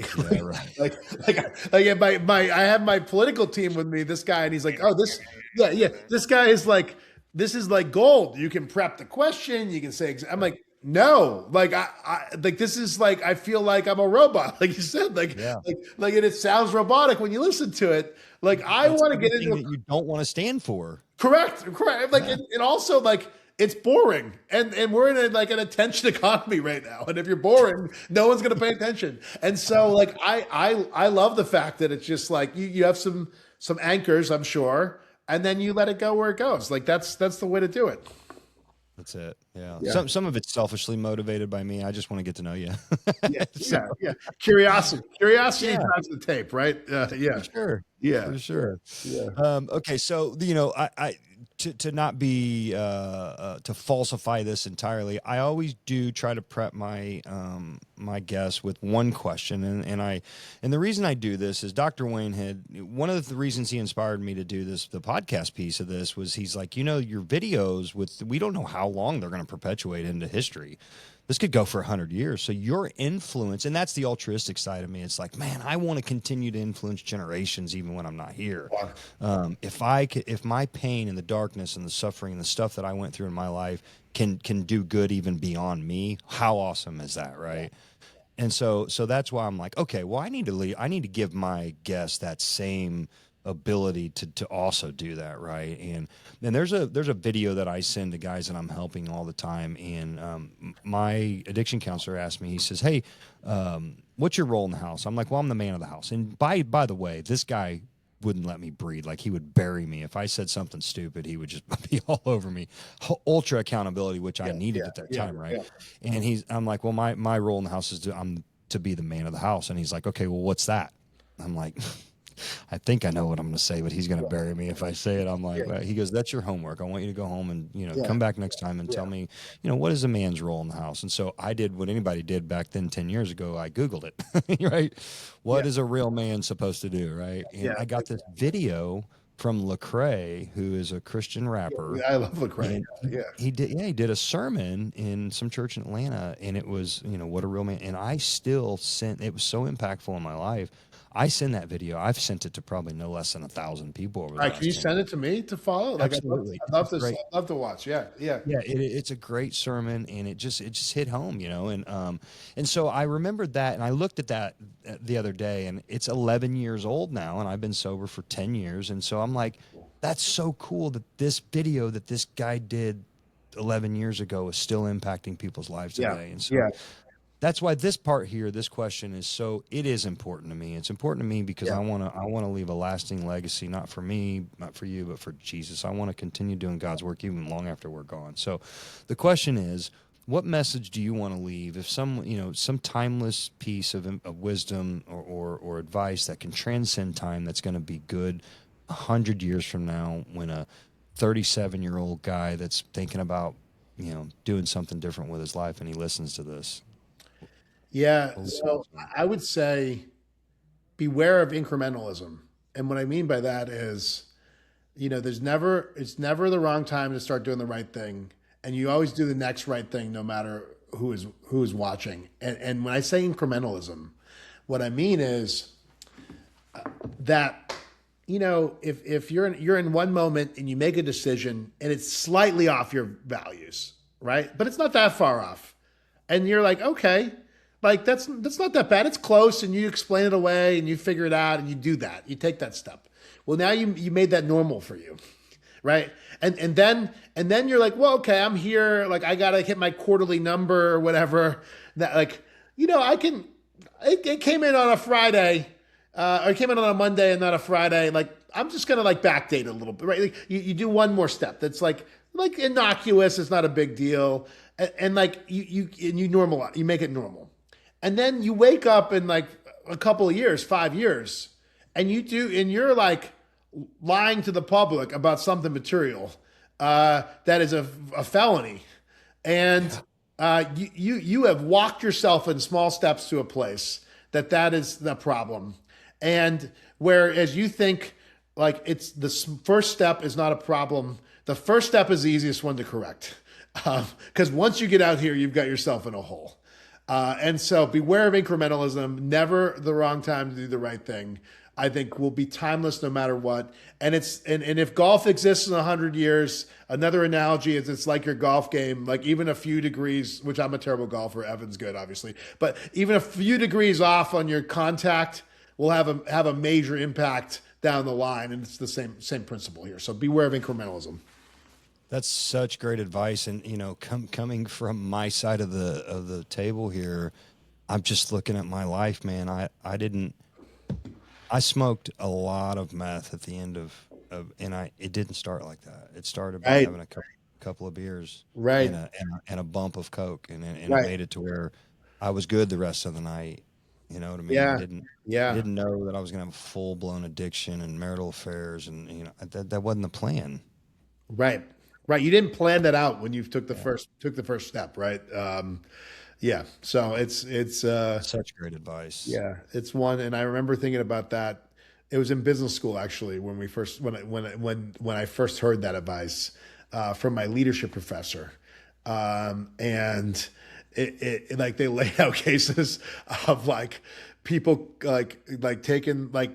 have my political team with me, this guy, and he's like, oh, Yeah. This guy is like, this is like gold. You can prep the question. You can say, I'm like, no, like I like this is like I feel like I'm a robot, like you said, like and it sounds robotic when you listen to it. Like I want to get into that you don't want to stand for. Correct. Like and also like it's boring, and we're in like an attention economy right now. And if you're boring, no one's going to pay attention. And so like I love the fact that it's just like you have some anchors, I'm sure, and then you let it go where it goes. Like that's the way to do it. That's it. Yeah. Some of it's selfishly motivated by me. I just want to get to know you. Yeah. Curiosity drives the tape, right? Yeah. For sure. Yeah. For sure. Yeah. Okay. So, I to not be, to falsify this entirely, I always do try to prep my, my guests with one question. And the reason I do this is Dr. Wayne had, one of the reasons he inspired me to do this, the podcast piece of this was he's like, your videos we don't know how long they're going to perpetuate into history. This could go for 100 years. So your influence, and that's the altruistic side of me. It's like, man, I want to continue to influence generations even when I'm not here. If my pain and the darkness and the suffering and the stuff that I went through in my life can do good even beyond me, how awesome is that, right? And so that's why I'm like, okay, well, I need to give my guests that same ability to also do that, right? And there's a video that I send to guys that I'm helping all the time, and my addiction counselor asked me, he says, hey, what's your role in the house? I'm like, well, I'm the man of the house. And by the way, this guy wouldn't let me breathe. Like, he would bury me if I said something stupid. He would just be all over me. Ultra accountability, which I needed at that time, right? And I'm like, well, my role in the house is to be the man of the house. And he's like, okay, well, what's that? I'm like, I think I know what I'm going to say, but he's going to bury me if I say it. I'm like, well, he goes, that's your homework. I want you to go home and, come back next time and tell me, what is a man's role in the house? And so I did what anybody did back then 10 years ago. I Googled it, right? What is a real man supposed to do, right? And I got this video from Lecrae, who is a Christian rapper. I love Lecrae. He did a sermon in some church in Atlanta, and it was, what a real man. And I still it was so impactful in my life. I send that video. I've sent it to probably no less than 1,000 people over the last Can you send it to me to follow? Like, absolutely. I'd love to watch. Yeah. It's a great sermon, and it just hit home, and so I remembered that, and I looked at that the other day, and it's 11 years old now, and I've been sober for 10 years, and so I'm like, that's so cool that this video that this guy did 11 years ago is still impacting people's lives today, and so. That's why this part here, this question it is important to me. It's important to me because I want to leave a lasting legacy, not for me, not for you, but for Jesus. I want to continue doing God's work even long after we're gone. So the question is, what message do you want to leave? If some timeless piece of wisdom or advice that can transcend time, that's going to be good 100 years from now, when a 37-year-old guy that's thinking about, doing something different with his life, and he listens to this. Yeah, so I would say beware of incrementalism. And what I mean by that is, it's never the wrong time to start doing the right thing. And you always do the next right thing, no matter who is watching. And when I say incrementalism, what I mean is that, if you're in one moment and you make a decision and it's slightly off your values, right? But it's not that far off. And you're like, okay, like that's not that bad. It's close, and you explain it away and you figure it out and you do that. You take that step. Well, now you made that normal for you, right? And then you're like, well, okay, I'm here. Like, I gotta hit my quarterly number or whatever. That, like, it came in on a Friday, or it came in on a Monday and not a Friday. Like, I'm just gonna backdate a little bit, right? Like, you do one more step that's like innocuous. It's not a big deal, and like you normalize. You make it normal. And then you wake up in like a couple of years, 5 years, and you're like lying to the public about something material that is a felony, and you have walked yourself in small steps to a place that is the problem, and whereas you think like it's the first step is not a problem, the first step is the easiest one to correct, because once you get out here, you've got yourself in a hole. And so beware of incrementalism, never the wrong time to do the right thing. I think will be timeless no matter what. And if golf exists in 100 years, another analogy is it's like your golf game, like even a few degrees, which I'm a terrible golfer, Evan's good, obviously, but even a few degrees off on your contact will have a major impact down the line. And it's the same principle here. So beware of incrementalism. That's such great advice. And, coming from my side of the table here, I'm just looking at my life, man. I smoked a lot of meth at the end of it didn't start like that. It started by having a couple of beers, right, and a bump of Coke, and it right. made it to where I was good the rest of the night. You know what I mean? Yeah. I didn't know that I was going to have a full blown addiction and marital affairs, and that wasn't the plan. Right. You didn't plan that out when you took the first step, right? Yeah. So it's such great advice. Yeah, it's one, and I remember thinking about that. It was in business school actually when I first heard that advice from my leadership professor, and it like they lay out cases of like people like taking like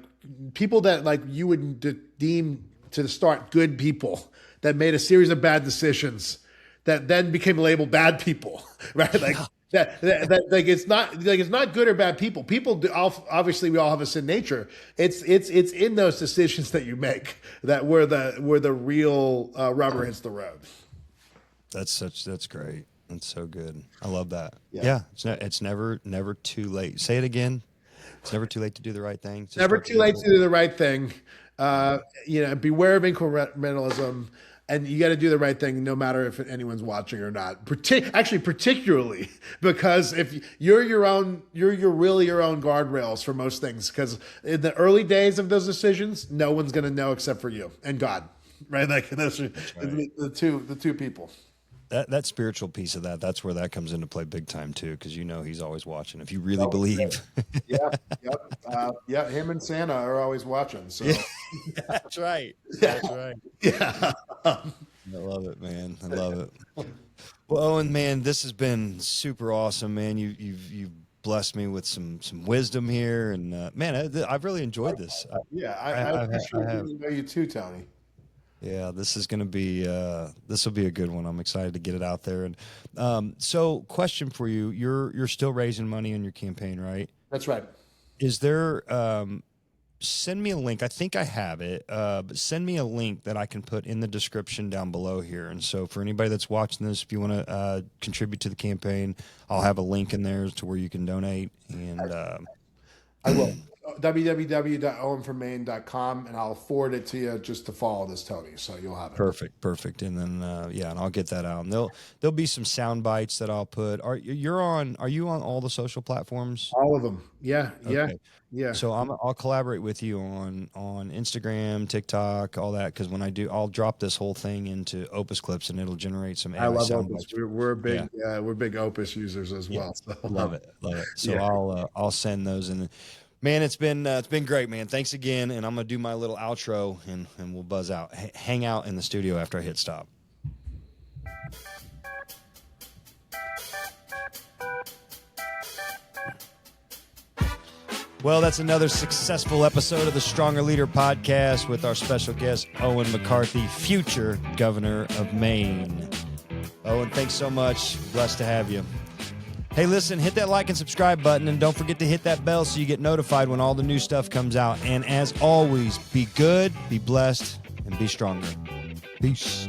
people that like you would deem to start good people that made a series of bad decisions that then became labeled bad people, right? Like. Like it's not good or bad people. Obviously we all have a sin nature. It's in those decisions that you make that where the real rubber hits the road. That's great. That's so good. I love that. Yeah. It's never too late. Say it again. It's never too late to do the right thing. It's never too late to do the right thing. Beware of incrementalism. And you got to do the right thing, no matter if anyone's watching or not. Particularly because if you're your own guardrails for most things. Because in the early days of those decisions, no one's going to know except for you and God, right? Like those are the two people. That spiritual piece of that's where that comes into play big time too, because he's always watching. If you really believe, him and Santa are always watching. So that's right. That's right. Yeah, I love it, man. I love it. Well, Owen, man, this has been super awesome, man. You've blessed me with some wisdom here, and man, I've really enjoyed this. I appreciate getting to know you too, Tony. Yeah, this is going to be this will be a good one. I'm excited to get it out there. And so, question for you: You're still raising money on your campaign, right? That's right. Is there? Send me a link. I think I have it. But send me a link that I can put in the description down below here. And so, for anybody that's watching this, if you want to contribute to the campaign, I'll have a link in there to where you can donate. And I will. www.owenfrommaine.com, and I'll forward it to you just to follow this, Tony, so you'll have it. Perfect. And then and I'll get that out. And there'll be some sound bites that I'll put. Are you on all the social platforms? All of them. Yeah. So I'll collaborate with you on Instagram, TikTok, all that, because when I do, I'll drop this whole thing into Opus Clips and it'll generate some AI I love sound Opus. bites. We're big Opus users as well. So. Love it. So I'll send those in. Man, it's been great, man. Thanks again, and I'm gonna do my little outro, and we'll buzz out. Hang out in the studio after I hit stop. Well, that's another successful episode of the Stronger Leader podcast with our special guest, Owen McCarthy, future governor of Maine. Owen, thanks so much. Blessed to have you. Hey, listen, hit that like and subscribe button, and don't forget to hit that bell so you get notified when all the new stuff comes out. And as always, be good, be blessed, and be stronger. Peace.